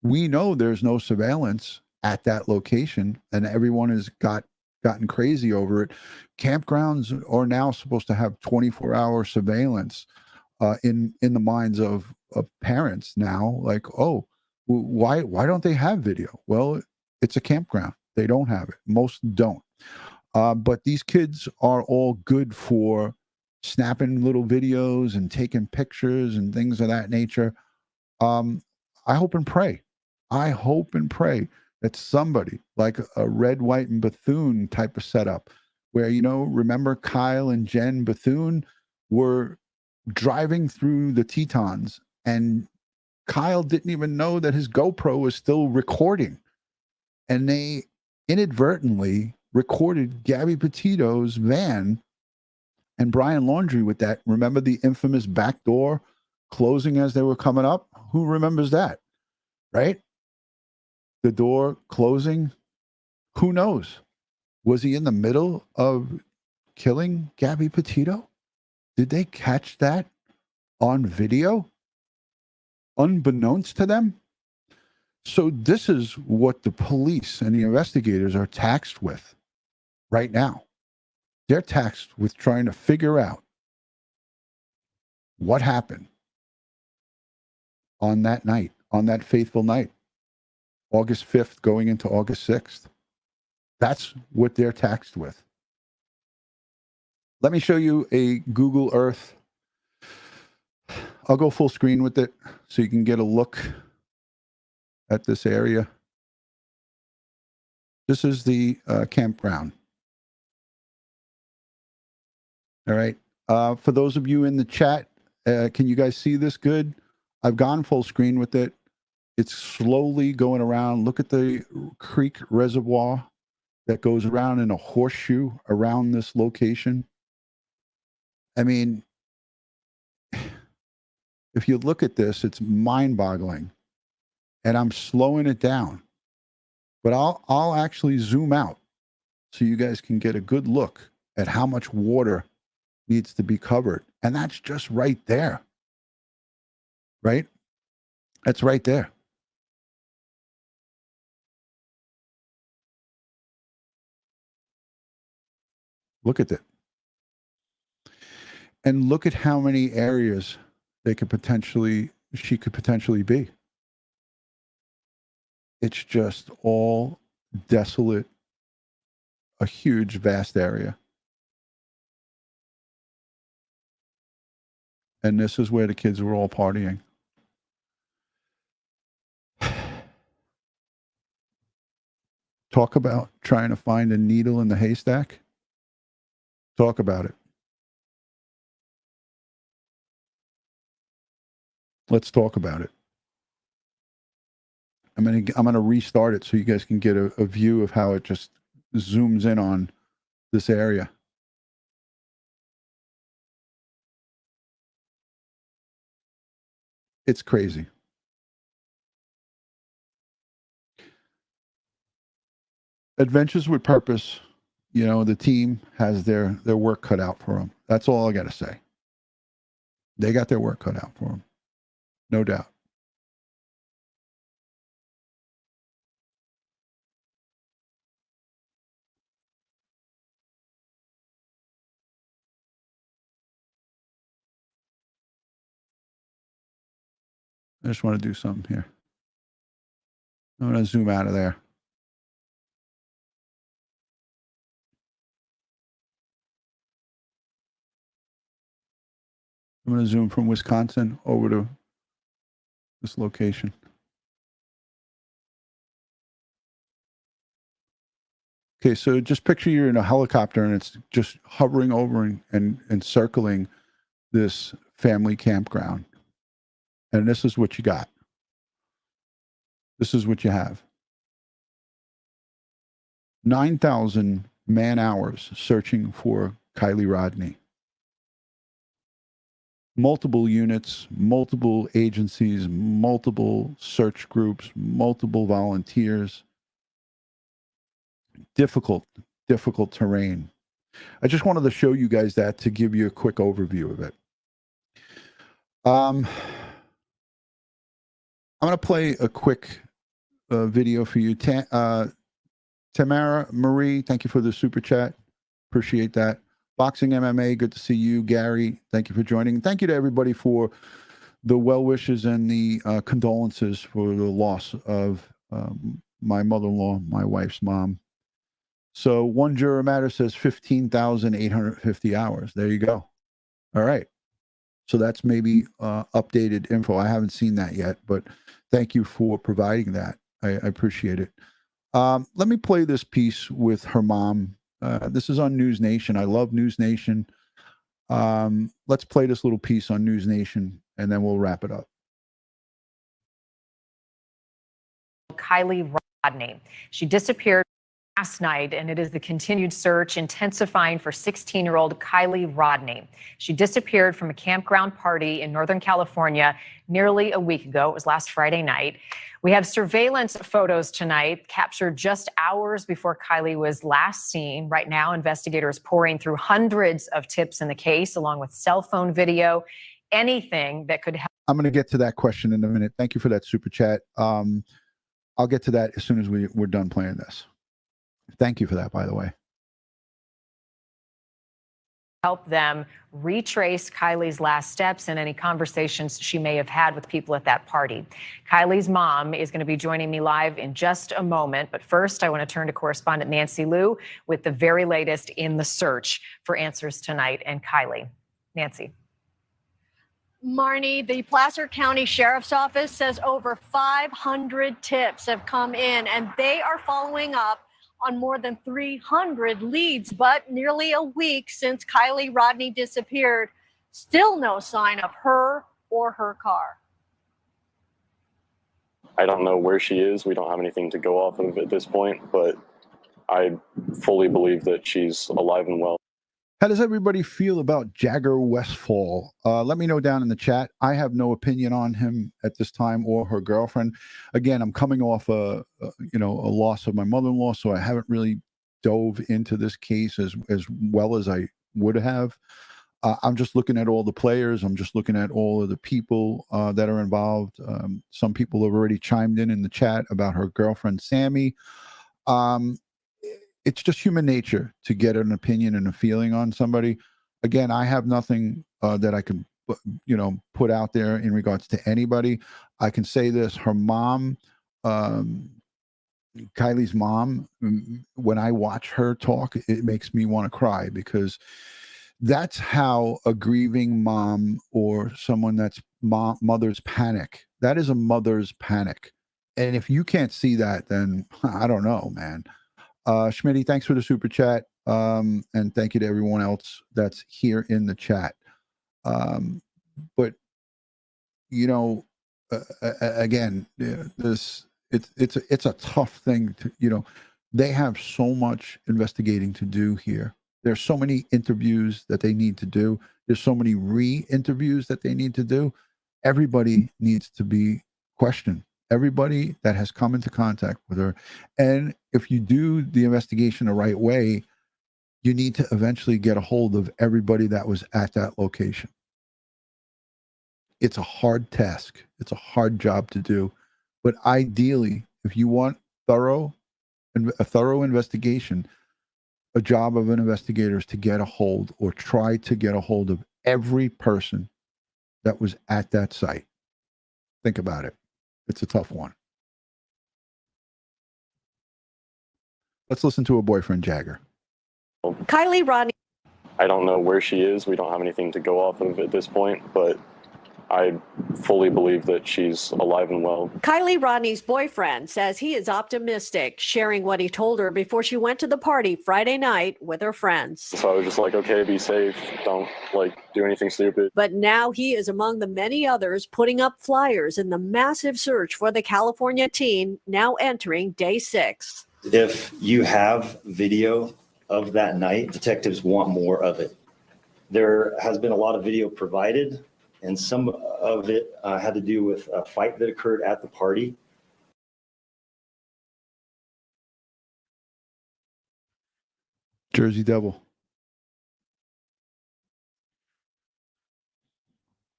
We know there's no surveillance at that location, and everyone has gotten crazy over it. Campgrounds are now supposed to have 24-hour surveillance in the minds of parents now. Like, oh, why don't they have video? Well, It's a campground. They don't have it. Most don't. But these kids are all good for snapping little videos and taking pictures and things of that nature. I hope and pray. I hope and pray that somebody like a Red, White, and Bethune type of setup where, remember Kyle and Jen Bethune were driving through the Tetons and Kyle didn't even know that his GoPro was still recording. And they inadvertently recorded Gabby Petito's van and Brian Laundrie with that. Remember the infamous back door closing as they were coming up? Who remembers that? Right? The door closing. Who knows? Was he in the middle of killing Gabby Petito? Did they catch that on video? Unbeknownst to them? So this is what the police and the investigators are taxed with right now. They're taxed with trying to figure out what happened on that night, on that fateful night, August 5th going into August 6th. That's what they're taxed with. Let me show you a Google Earth. I'll go full screen with it so you can get a look at this area. This is the campground. All right. For those of you in the chat, can you guys see this good? I've gone full screen with it. It's slowly going around. Look at the creek reservoir that goes around in a horseshoe around this location. I mean, if you look at this, it's mind-boggling. And I'm slowing it down. But I'll actually zoom out so you guys can get a good look at how much water needs to be covered. And that's just right there. Right? That's right there. Look at it. And look at how many areas she could potentially be. It's just all desolate, a huge, vast area. And this is where the kids were all partying. Talk about trying to find a needle in the haystack. Talk about it. Let's talk about it. I'm gonna restart it so you guys can get a view of how it just zooms in on this area. It's crazy. Adventures with Purpose, the team has their work cut out for them. That's all I got to say. They got their work cut out for them. No doubt. I just want to do something here. I'm going to zoom out of there. I'm going to zoom from Wisconsin over to this location. Okay, so just picture you're in a helicopter and it's just hovering over and circling this family campground. And this is what you got. This is what you have. 9,000 man-hours searching for Kiely Rodni. Multiple units, multiple agencies, multiple search groups, multiple volunteers. Difficult terrain. I just wanted to show you guys that to give you a quick overview of it. I'm going to play a quick video for you. Tamara Marie, thank you for the super chat. Appreciate that. Boxing MMA, good to see you. Gary, thank you for joining. Thank you to everybody for the well wishes and the condolences for the loss of my mother-in-law, my wife's mom. So one juror matter says 15,850 hours. There you go. All right. So that's maybe updated info. I haven't seen that yet, but thank you for providing that. I appreciate it. Let me play this piece with her mom. This is on Newsnation. I love Newsnation. Let's play this little piece on Newsnation, and then we'll wrap it up. Kiely Rodni. She disappeared last night, and it is the continued search intensifying for 16-year-old Kiely Rodni. She disappeared from a campground party in Northern California nearly a week ago. It was last Friday night. We have surveillance photos tonight captured just hours before Kiely was last seen. Right now, investigators pouring through hundreds of tips in the case, along with cell phone video, anything that could help. I'm going to get to that question in a minute. Thank you for that super chat. I'll get to that as soon as we're done playing this. Thank you for that, by the way. Help them retrace Kiely's last steps and any conversations she may have had with people at that party. Kiely's mom is going to be joining me live in just a moment. But first, I want to turn to correspondent Nancy Liu with the very latest in the search for answers tonight and Kiely. Nancy. Marnie, the Placer County Sheriff's Office says over 500 tips have come in, and they are following up on more than 300 leads. But nearly a week since Kiely Rodni disappeared, still no sign of her or her car. I don't know where she is. We don't have anything to go off of at this point, but I fully believe that she's alive and well. How does everybody feel about Jagger Westfall? Let me know down in the chat. I have no opinion on him at this time or her girlfriend. Again, I'm coming off a loss of my mother-in-law, so I haven't really dove into this case as well as I would have. I'm just looking at all the players. I'm just looking at all of the people that are involved. Some people have already chimed in the chat about her girlfriend, Sammy. It's just human nature to get an opinion and a feeling on somebody. Again, I have nothing that I can, put out there in regards to anybody. I can say this: her mom, Kiely's mom. When I watch her talk, it makes me want to cry, because that's how a grieving mom or someone that's mother's panic. That is a mother's panic, and if you can't see that, then I don't know, man. Schmitty, thanks for the super chat. And thank you to everyone else that's here in the chat. But again, it's a tough thing to, they have so much investigating to do here. There's so many interviews that they need to do. There's so many re-interviews that they need to do. Everybody needs to be questioned. Everybody that has come into contact with her. And if you do the investigation the right way, you need to eventually get a hold of everybody that was at that location. It's a hard task. It's a hard job to do. But ideally, if you want a thorough investigation, a job of an investigator is to get a hold, or try to get a hold of, every person that was at that site. Think about it. It's a tough one. Let's listen to her boyfriend, Jagger. Kiely Rodni. I don't know where she is. We don't have anything to go off of at this point, but I fully believe that she's alive and well. Kiely Rodni's boyfriend says he is optimistic, sharing what he told her before she went to the party Friday night with her friends. So I was just like, okay, be safe. Don't do anything stupid. But now he is among the many others putting up flyers in the massive search for the California teen, now entering day 6. If you have video of that night, detectives want more of it. There has been a lot of video provided, and some of it had to do with a fight that occurred at the party. Jersey Devil.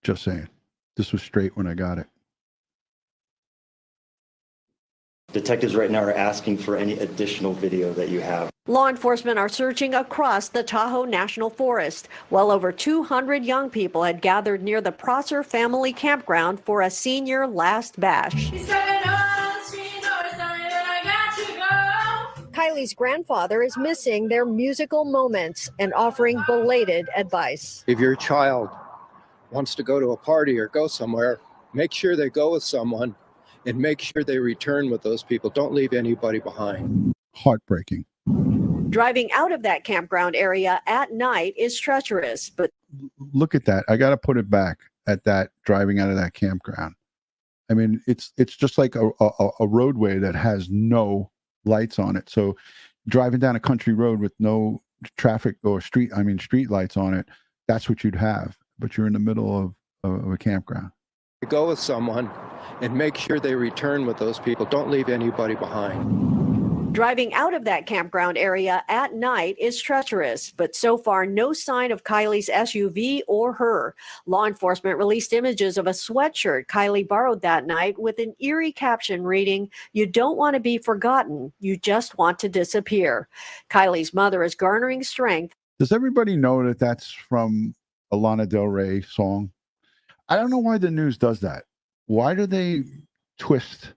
Just saying. This was straight when I got it. Detectives right now are asking for any additional video that you have. Law enforcement are searching across the Tahoe National Forest. Well over 200 young people had gathered near the Prosser family campground for a senior last bash. Kylie's grandfather is missing their musical moments and offering belated advice. If your child wants to go to a party or go somewhere, make sure they go with someone and make sure they return with those people. Don't leave anybody behind. Heartbreaking. Driving out of that campground area at night is treacherous, but Look at that. I got to put it back at that driving out of that campground. I mean, it's just like a roadway that has no lights on it. So driving down a country road with no traffic or street lights on it, that's what you'd have. But you're in the middle of a campground. Go with someone and make sure they return with those people. Don't leave anybody behind. driving out of that campground area at night is treacherous, but so far no sign of Kiely's SUV or her. Law enforcement released images of a sweatshirt Kiely borrowed that night with an eerie caption reading, "You don't want to be forgotten, you just want to disappear." Kiely's mother is garnering strength. Does everybody know that that's from a Lana Del Rey song? I don't know why the news does that. Why do they twist?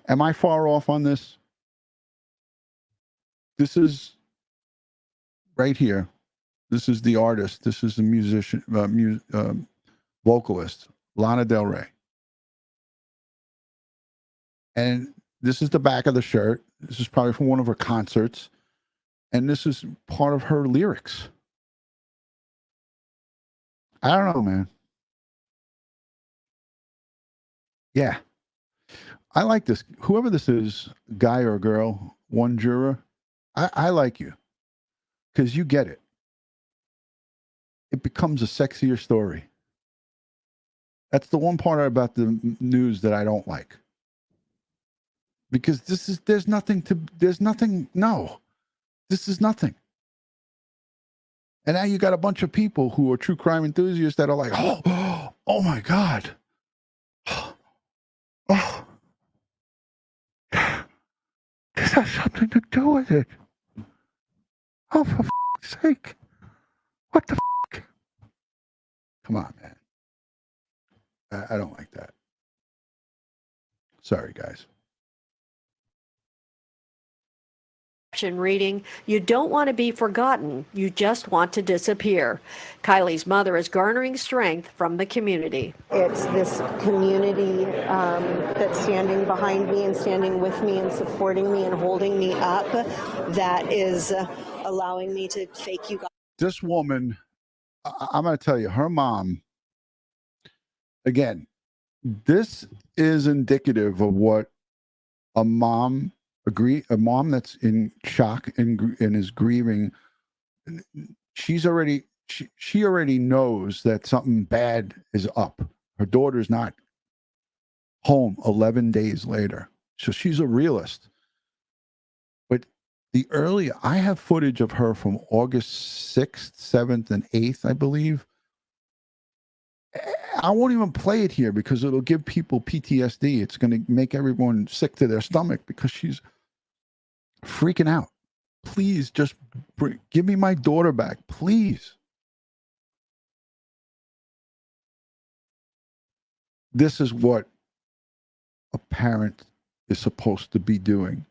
Am I far off on this? This is right here. This is the artist. This is the musician, vocalist, Lana Del Rey. And this is the back of the shirt. This is probably from one of her concerts. And this is part of her lyrics. I don't know, man. Yeah. I like this. Whoever this is, guy or girl, one juror, I like you. Because you get it. It becomes a sexier story. That's the one part about the news that I don't like. Because this is, this is nothing. And now you got a bunch of people who are true crime enthusiasts that are like, oh my God. Oh, this has something to do with it. Oh, for f***'s sake. What the f***? Come on, man. I don't like that. Sorry, guys. Reading, "You don't want to be forgotten, you just want to disappear." Kiely's mother is garnering strength from the community. It's this community that's standing behind me and standing with me and supporting me and holding me up that is allowing me to fake you guys. This woman, I'm going to tell you, her mom, again, this is indicative of what a mom that's in shock and is grieving. She already knows that something bad is up. Her daughter's not home 11 days later. So she's a realist. But I have footage of her from August 6th, 7th, and 8th, I believe. I won't even play it here because it'll give people PTSD. It's going to make everyone sick to their stomach because she's freaking out. Please just give me my daughter back, please. This is what a parent is supposed to be doing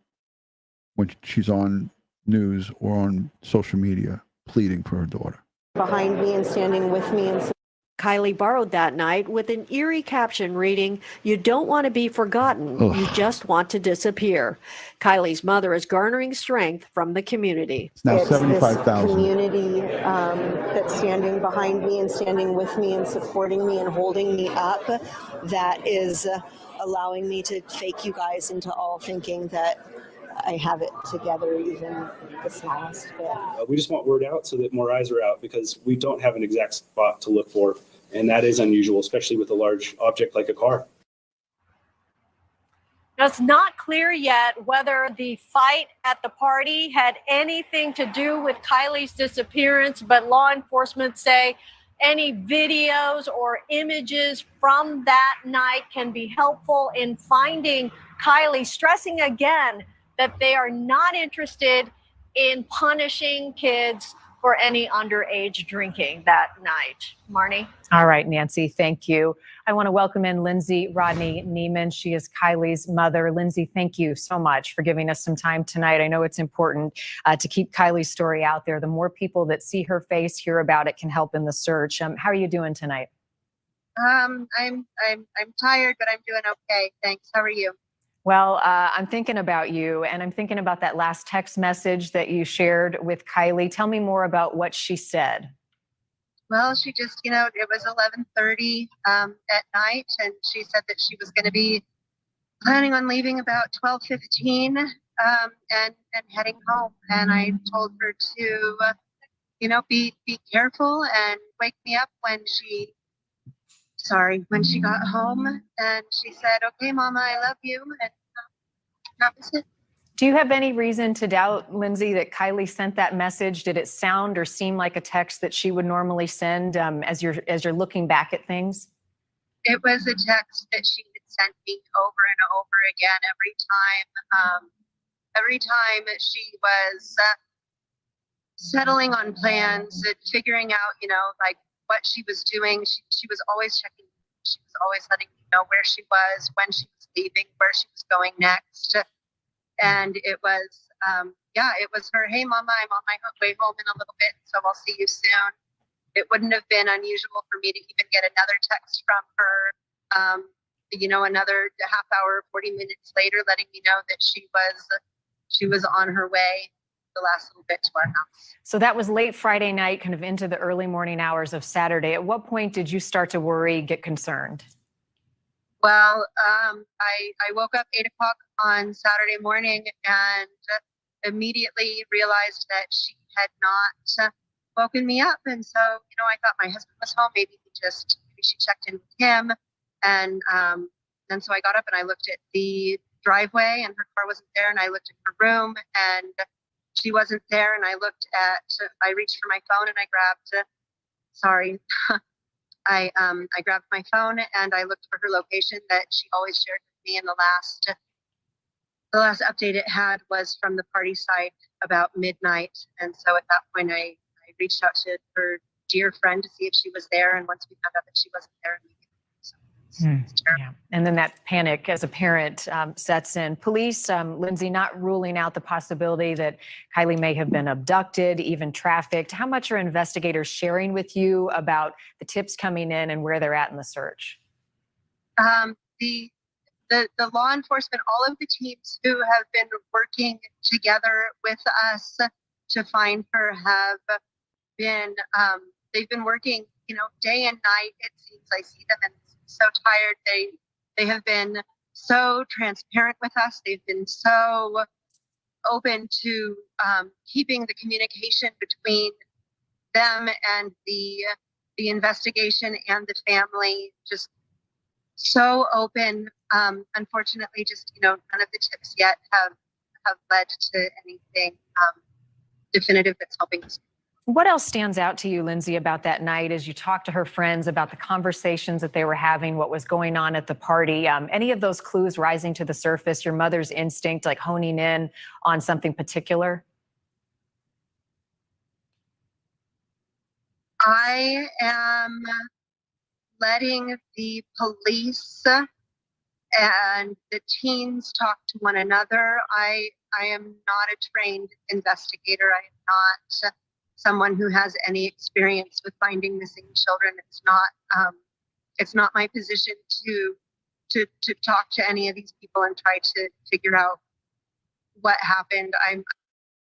when she's on news or on social media pleading for her daughter. Behind me and standing with me and Kiely borrowed that night with an eerie caption reading, "You don't want to be forgotten, you just want to disappear." Kiely's mother is garnering strength from the community. It's now 75,000. Community that's standing behind me and standing with me and supporting me and holding me up that is allowing me to fake you guys into all thinking that I have it together, even the smallest bit. We just want word out so that more eyes are out because we don't have an exact spot to look for. And that is unusual, especially with a large object like a car. Now, it's not clear yet whether the fight at the party had anything to do with Kiely's disappearance, but law enforcement say any videos or images from that night can be helpful in finding Kiely, stressing again that they are not interested in punishing kids or any underage drinking that night. Marnie? All right, Nancy, thank you. I want to welcome in Lindsay Rodni-Nieman. She is Kiely's mother. Lindsay, thank you so much for giving us some time tonight. I know it's important to keep Kiely's story out there. The more people that see her face, hear about it, can help in the search. How are you doing tonight? I'm tired, but I'm doing okay. Thanks. How are you? Well, I'm thinking about you, and I'm thinking about that last text message that you shared with Kiely. Tell me more about what she said. Well, she just, it was 11:30 at night, and she said that she was going to be planning on leaving about 12:15 and heading home. And I told her to, be careful and wake me up when she got home. And she said, "Okay, Mama, I love you." And that was it. Do you have any reason to doubt, Lindsay, that Kiely sent that message? Did it sound or seem like a text that she would normally send as you're looking back at things? It was a text that she had sent me over and over again every time she was settling on plans and figuring out, like what she was doing. She was always checking. She was always letting me know where she was, when she was leaving, where she was going next. And it was, it was her, "Hey, Mama, I'm on my way home in a little bit, so I'll see you soon." It wouldn't have been unusual for me to even get another text from her, another half hour, 40 minutes later, letting me know that she was on her way the last little bit to our house. So that was late Friday night, kind of into the early morning hours of Saturday. At what point did you start to worry, get concerned? Well, I woke up 8 o'clock on Saturday morning and immediately realized that she had not woken me up. And so, I thought my husband was home. Maybe she checked in with him. And so I got up and I looked at the driveway and her car wasn't there. And I looked at her room and she wasn't there. And I reached for my phone and I grabbed, I grabbed my phone and I looked for her location that she always shared with me. And the last update it had was from the party site about midnight. And so at that point, I reached out to her dear friend to see if she was there. And once we found out that she wasn't there, Yeah. And then that panic as a parent sets in. Police, Lindsay, not ruling out the possibility that Kiely may have been abducted, even trafficked. How much are investigators sharing with you about the tips coming in and where they're at in the search? The law enforcement, all of the teams who have been working together with us to find her have been, they've been working, day and night. It seems I see them and so tired. They have been so transparent with us. They've been so open to keeping the communication between them and the investigation and the family just so open. Unfortunately, just none of the tips yet have led to anything definitive that's helping us. What else stands out to you, Lindsay, about that night as you talked to her friends about the conversations that they were having, what was going on at the party? Any of those clues rising to the surface, your mother's instinct, like honing in on something particular? I am letting the police and the teens talk to one another. I am not a trained investigator. I am not someone who has any experience with finding missing children. It's not my position to talk to any of these people and try to figure out what happened.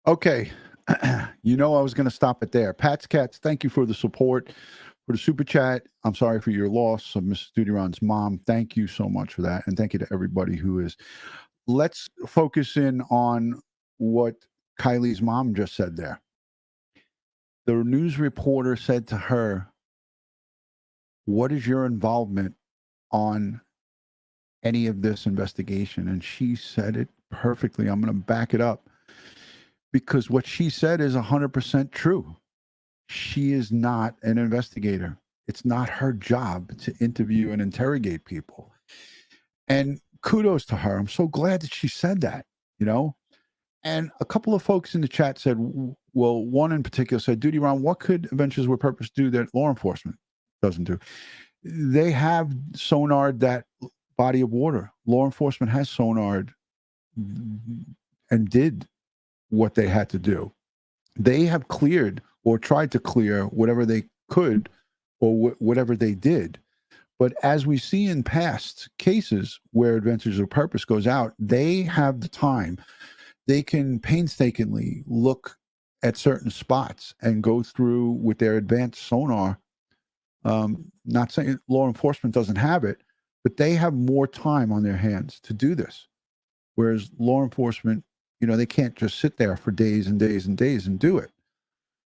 Okay. I was going to stop it there. Pat's Cats, thank you for the support, for the super chat. I'm sorry for your loss of Mrs. DutyRon's mom. Thank you so much for that. And thank you to everybody who is. Let's focus in on what Kiely's mom just said there. The news reporter said to her, "What is your involvement on any of this investigation?" And she said it perfectly. I'm going to back it up because what she said is 100% true. She is not an investigator. It's not her job to interview and interrogate people. And kudos to her. I'm so glad that she said that, And a couple of folks in the chat said, well, one in particular said, DutyRon, what could Adventures with Purpose do that law enforcement doesn't do? They have sonared that body of water. Law enforcement has sonared and did what they had to do. They have cleared or tried to clear whatever they could or whatever they did. But as we see in past cases where Adventures of Purpose goes out, they have the time. They can painstakingly look at certain spots and go through with their advanced sonar. Not saying law enforcement doesn't have it, but they have more time on their hands to do this. Whereas law enforcement, they can't just sit there for days and days and days and do it.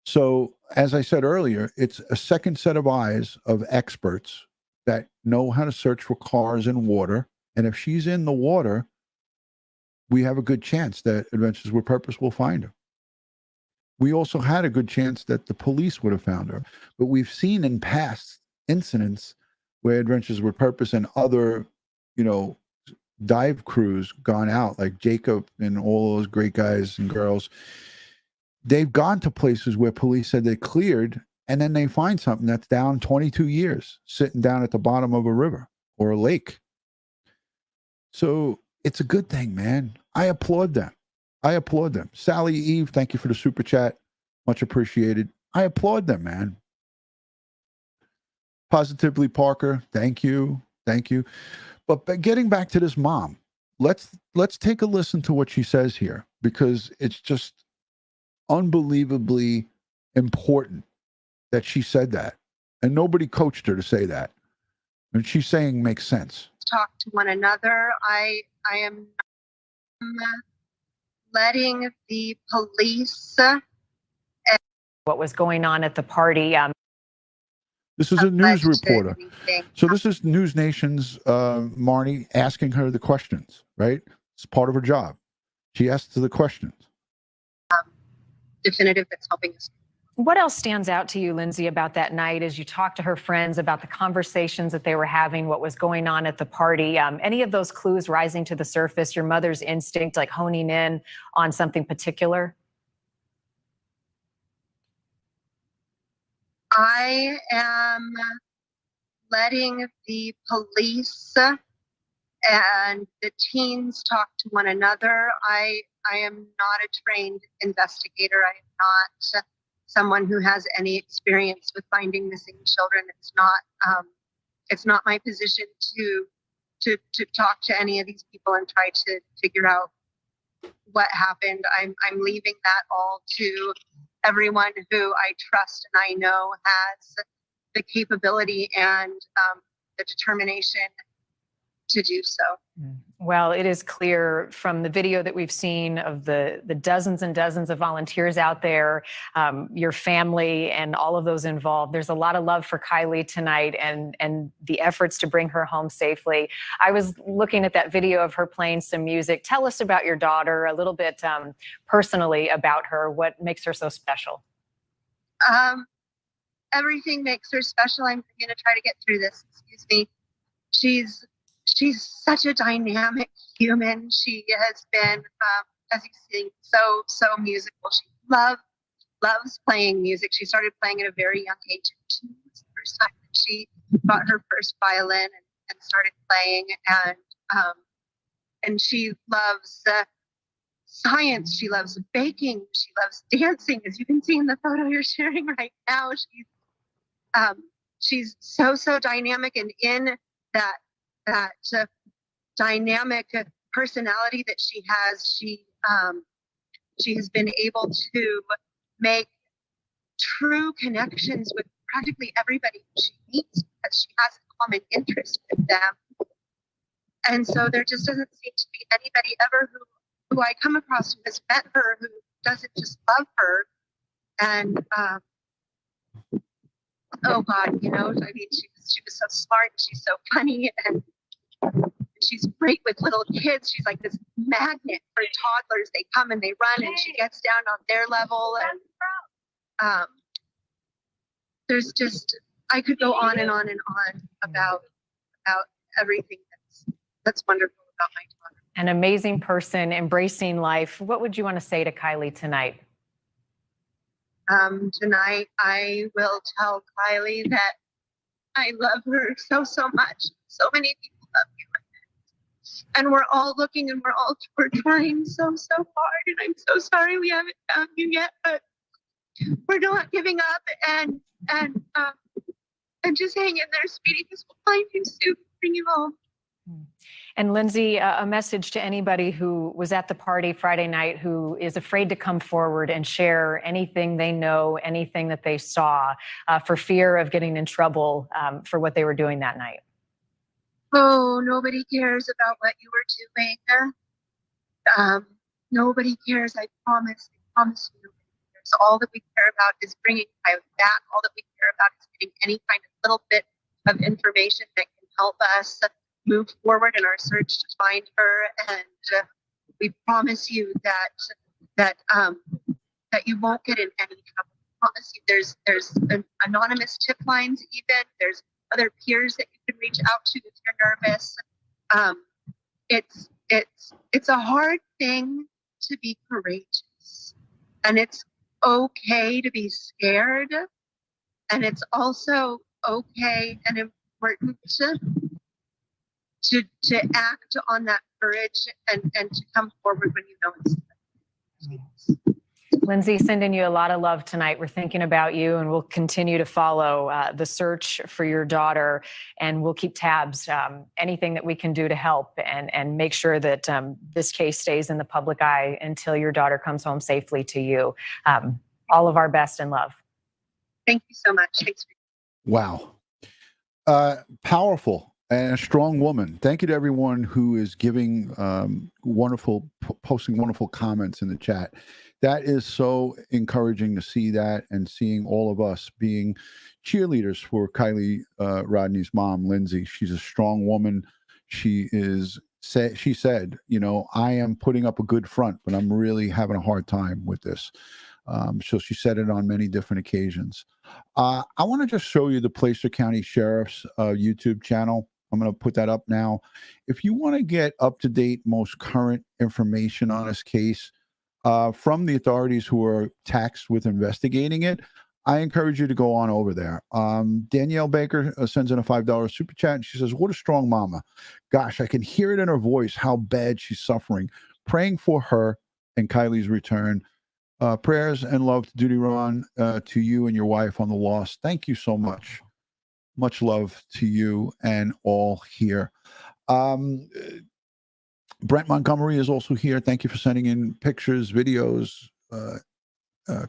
So, as I said earlier, it's a second set of eyes of experts that know how to search for cars in water. And if she's in the water, we have a good chance that Adventures with Purpose will find her. We also had a good chance that the police would have found her. But we've seen in past incidents where Adventures with Purpose and other, dive crews gone out, like Jacob and all those great guys and girls, they've gone to places where police said they cleared, and then they find something that's down 22 years, sitting down at the bottom of a river or a lake. So it's a good thing, man. I applaud them. Sally Eve, thank you for the super chat. Much appreciated. I applaud them, man. Positively Parker, thank you. But getting back to this mom, let's take a listen to what she says here, because it's just unbelievably important that she said that, and nobody coached her to say that, and she's saying makes sense. Talk to one another. I am not letting the police. What was going on at the party? This is a news reporter. So this is Newsnation's Marnie asking her the questions, right? It's part of her job. She asks the questions. Definitive that's helping us. What else stands out to you, Lindsay, about that night as you talk to her friends about the conversations that they were having, what was going on at the party? Any of those clues rising to the surface, your mother's instinct, like honing in on something particular? I am letting the police and the teens talk to one another. I am not a trained investigator. I am not someone who has any experience with finding missing children. It's not my position to talk to any of these people and try to figure out what happened. I'm leaving that all to everyone who I trust and I know has the capability and the determination to do so. Well, it is clear from the video that we've seen of the dozens and dozens of volunteers out there, your family and all of those involved. There's a lot of love for Kiely tonight and the efforts to bring her home safely. I was looking at that video of her playing some music. Tell us about your daughter, a little bit personally about her. What makes her so special? Everything makes her special. I'm going to try to get through this. Excuse me. She's such a dynamic human. She has been, as you see, so musical. She loves playing music. She started playing at a very young age. It was the first time that she bought her first violin and started playing. And she loves science. She loves baking. She loves dancing, as you can see in the photo you're sharing right now. She's so dynamic, and in that dynamic personality that she has, she has been able to make true connections with practically everybody she meets because she has a common interest with them. And so there just doesn't seem to be anybody ever who I come across who has met her who doesn't just love her. And oh God, I mean, she was so smart, she's so funny, and she's great with little kids. She's like this magnet for toddlers. They come and they run, and she gets down on their level. And there's just, I could go on and on and on about everything that's wonderful about my daughter. An amazing person, embracing life. What would you want to say to Kiely tonight? tonight I will tell Kiely that I love her so, so much. So many people love you. And we're all looking and we're trying so, so hard. And I'm so sorry we haven't found you yet, but we're not giving up and just hang in there, sweetie, because we'll find you soon, bring you home. And Lindsay, a message to anybody who was at the party Friday night who is afraid to come forward and share anything they know, anything that they saw, for fear of getting in trouble for what they were doing that night. Oh, nobody cares about what you were doing. Nobody cares. I promise. I promise you. So all that we care about is bringing Kiely back. All that we care about is getting any kind of little bit of information that can help us move forward in our search to find her. And we promise you that you won't get in any trouble. We promise you there's anonymous tip lines even. There's other peers that you can reach out to if you're nervous. It's a hard thing to be courageous, and it's okay to be scared, and it's also okay and important to act on that courage and to come forward when you know it's time. Lindsay, sending you a lot of love tonight. We're thinking about you, and we'll continue to follow the search for your daughter, and we'll keep tabs, anything that we can do to help and make sure that this case stays in the public eye until your daughter comes home safely to you. All of our best and love. Thank you so much. Thanks. Wow. Powerful and a strong woman. Thank you to everyone who is giving posting wonderful comments in the chat. That is so encouraging to see that, and seeing all of us being cheerleaders for Kiely Rodni's mom, Lindsay. She's a strong woman. She said, you know, I am putting up a good front, but I'm really having a hard time with this. So she said it on many different occasions. I want to just show you the Placer County Sheriff's YouTube channel. I'm going to put that up now. If you want to get up-to-date, most current information on this case from the authorities who are tasked with investigating it, I encourage you to go on over there. Danielle Baker sends in a $5 super chat, and she says, what a strong mama. Gosh, I can hear it in her voice how bad she's suffering. Praying for her and Kiely's return. Prayers and love to DutyRon, to you and your wife on the loss. Thank you so much. Much love to you and all here. Brent Montgomery is also here. Thank you for sending in pictures, videos,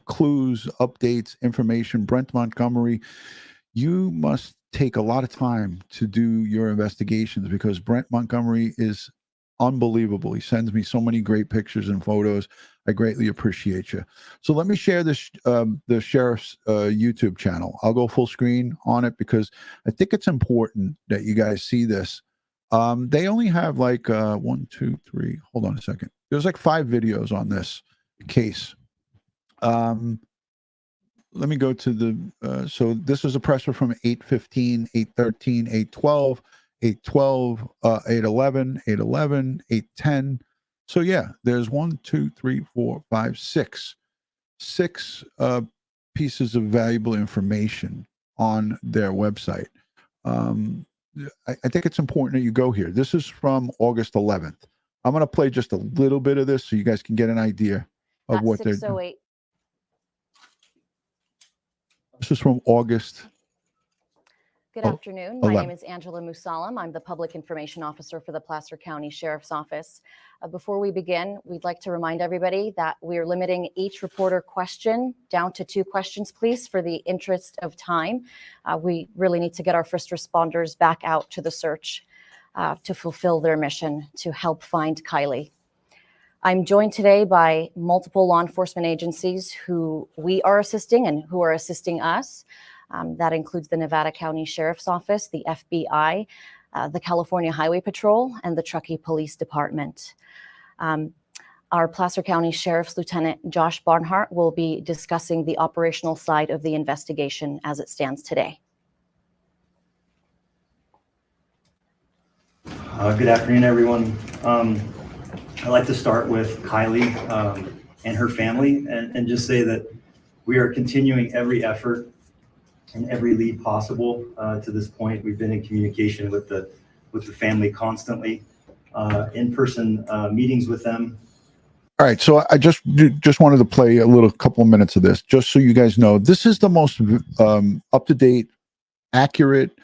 clues, updates, information. Brent Montgomery, you must take a lot of time to do your investigations, because Brent Montgomery is unbelievable. He sends me so many great pictures and photos. I greatly appreciate you. So let me share this, the sheriff's YouTube channel. I'll go full screen on it because I think it's important that you guys see this. They only have like 1, 2, 3. Hold on a second. There's like 5 videos on this case. Let me go to the. So this is a presser from 8:15, 8:13, 8:12, 8:12, 8:11, 8:11, 8:10. So yeah, there's 1, 2, 3, 4, 5, 6 pieces of valuable information on their website. I think it's important that you go here. This is from August 11th. I'm going to play just a little bit of this so you guys can get an idea of what they're doing. This is from August. Good afternoon. My name is Angela Musalam. I'm the Public Information Officer for the Placer County Sheriff's Office. Before we begin, we'd like to remind everybody that we are limiting each reporter question down to 2 questions, please, for the interest of time. We really need to get our first responders back out to the search to fulfill their mission to help find Kiely. I'm joined today by multiple law enforcement agencies who we are assisting and who are assisting us. That includes the Nevada County Sheriff's Office, the FBI, the California Highway Patrol, and the Truckee Police Department. Our Placer County Sheriff's Lieutenant Josh Barnhart will be discussing the operational side of the investigation as it stands today. Good afternoon, everyone. I'd like to start with Kiely and her family and just say that We are continuing every effort and every lead possible to this point. We've been in communication with the family constantly, in-person meetings with them. All right, so I just wanted to play a little couple of minutes of this, just so you guys know. This is the most up-to-date, accurate,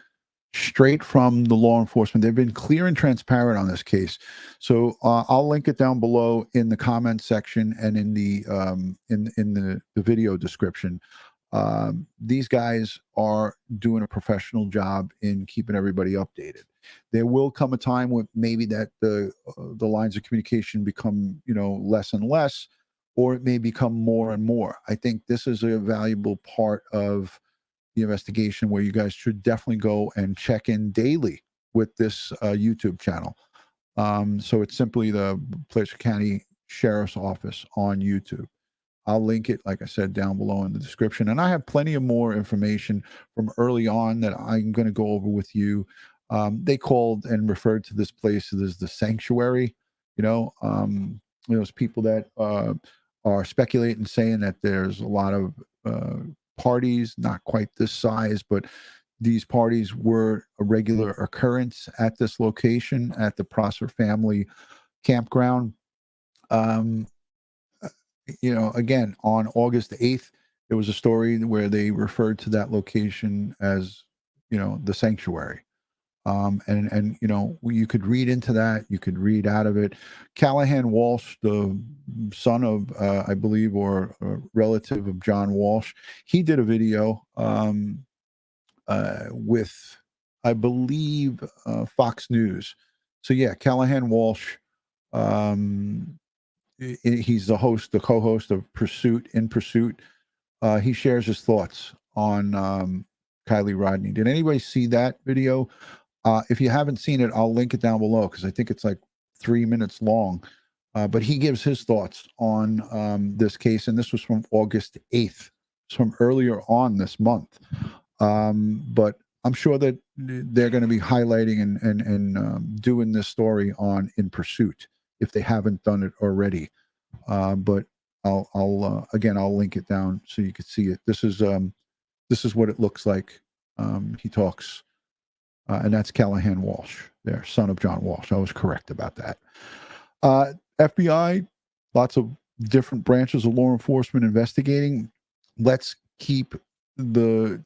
straight from the law enforcement. They've been clear and transparent on this case. So I'll link it down below in the comment section and in the the video description. These guys are doing a professional job in keeping everybody updated. There will come a time when maybe that the lines of communication become, less and less, or it may become more and more. I think this is a valuable part of the investigation where you guys should definitely go and check in daily with this YouTube channel. So it's simply the Placer County Sheriff's Office on YouTube. I'll link it, like I said, down below in the description. And I have plenty of more information from early on that I'm going to go over with you. They called and referred to this place as the sanctuary. There's people that are speculating, saying that there's a lot of parties, not quite this size, but these parties were a regular occurrence at this location, at the Prosser family campground. Again, on August 8th, there was a story where they referred to that location as, the sanctuary. And you could read into that, you could read out of it. Callahan Walsh, the son of, I believe, or a relative of John Walsh, he did a video with, I believe, Fox News. So yeah, Callahan Walsh, he's the co-host of In Pursuit. He shares his thoughts on Kiely Rodni. Did anybody see that video? If you haven't seen it, I'll link it down below because I think it's like 3 minutes long. But he gives his thoughts on this case, and this was from August 8th. It's from earlier on this month. But I'm sure that they're going to be highlighting and doing this story on In Pursuit if they haven't done it already. But I'll link it down so you can see it. This is what it looks like. He talks, and that's Callahan Walsh, there, son of John Walsh. I was correct about that. FBI, lots of different branches of law enforcement investigating. Let's keep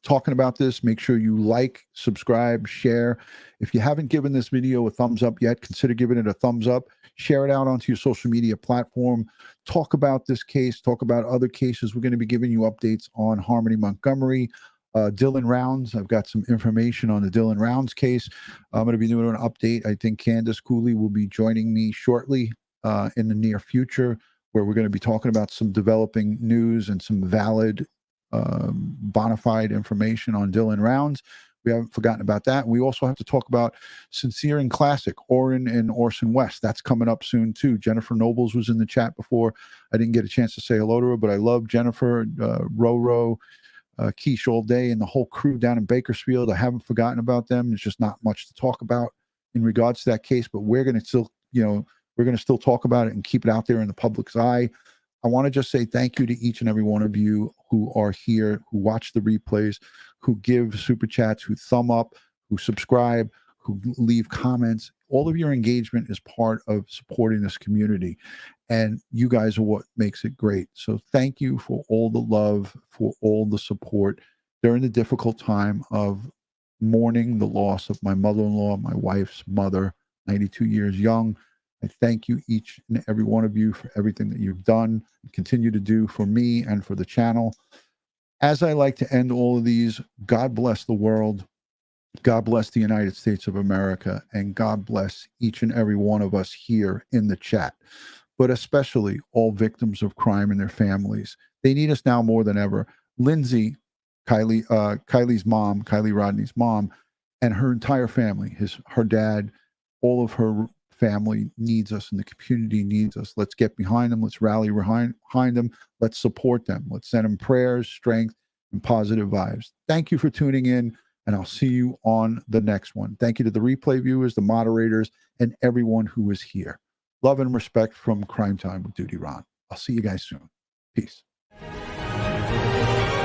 talking about this. Make sure you like, subscribe, share. If you haven't given this video a thumbs up yet, consider giving it a thumbs up. Share it out onto your social media platform. Talk about this case. Talk about other cases. We're going to be giving you updates on Harmony Montgomery, Dylan Rounds. I've got some information on the Dylan Rounds case. I'm going to be doing an update. I think Candace Cooley will be joining me shortly in the near future, where we're going to be talking about some developing news and some valid, bona fide information on Dylan Rounds. We haven't forgotten about that. We also have to talk about Sincere and Classic, Orrin and Orson West. That's coming up soon too. Jennifer Nobles was in the chat before. I didn't get a chance to say hello to her, but I love Jennifer, Roro, Keish all day, and the whole crew down in Bakersfield. I haven't forgotten about them. There's just not much to talk about in regards to that case, but we're going to still, we're going to still talk about it and keep it out there in the public's eye. I want to just say thank you to each and every one of you who are here, who watch the replays, who give super chats, who thumb up, who subscribe, who leave comments. All of your engagement is part of supporting this community, and you guys are what makes it great. So thank you for all the love, for all the support during the difficult time of mourning the loss of my mother-in-law, my wife's mother, 92 years young. I thank you, each and every one of you, for everything that you've done and continue to do for me and for the channel. As I like to end all of these, God bless the world, God bless the United States of America, and God bless each and every one of us here in the chat, but especially all victims of crime and their families. They need us now more than ever. Lindsay, Kiely's mom, Kiely Rodni's mom, and her entire family, her dad, all of her family needs us, and the community needs us. Let's get behind them. Let's rally behind them. Let's support them. Let's send them prayers, strength, and positive vibes. Thank you for tuning in, and I'll see you on the next one. Thank you to the replay viewers, the moderators, and everyone who is here. Love and respect from Crime Time with DutyRon. I'll see you guys soon. Peace. News.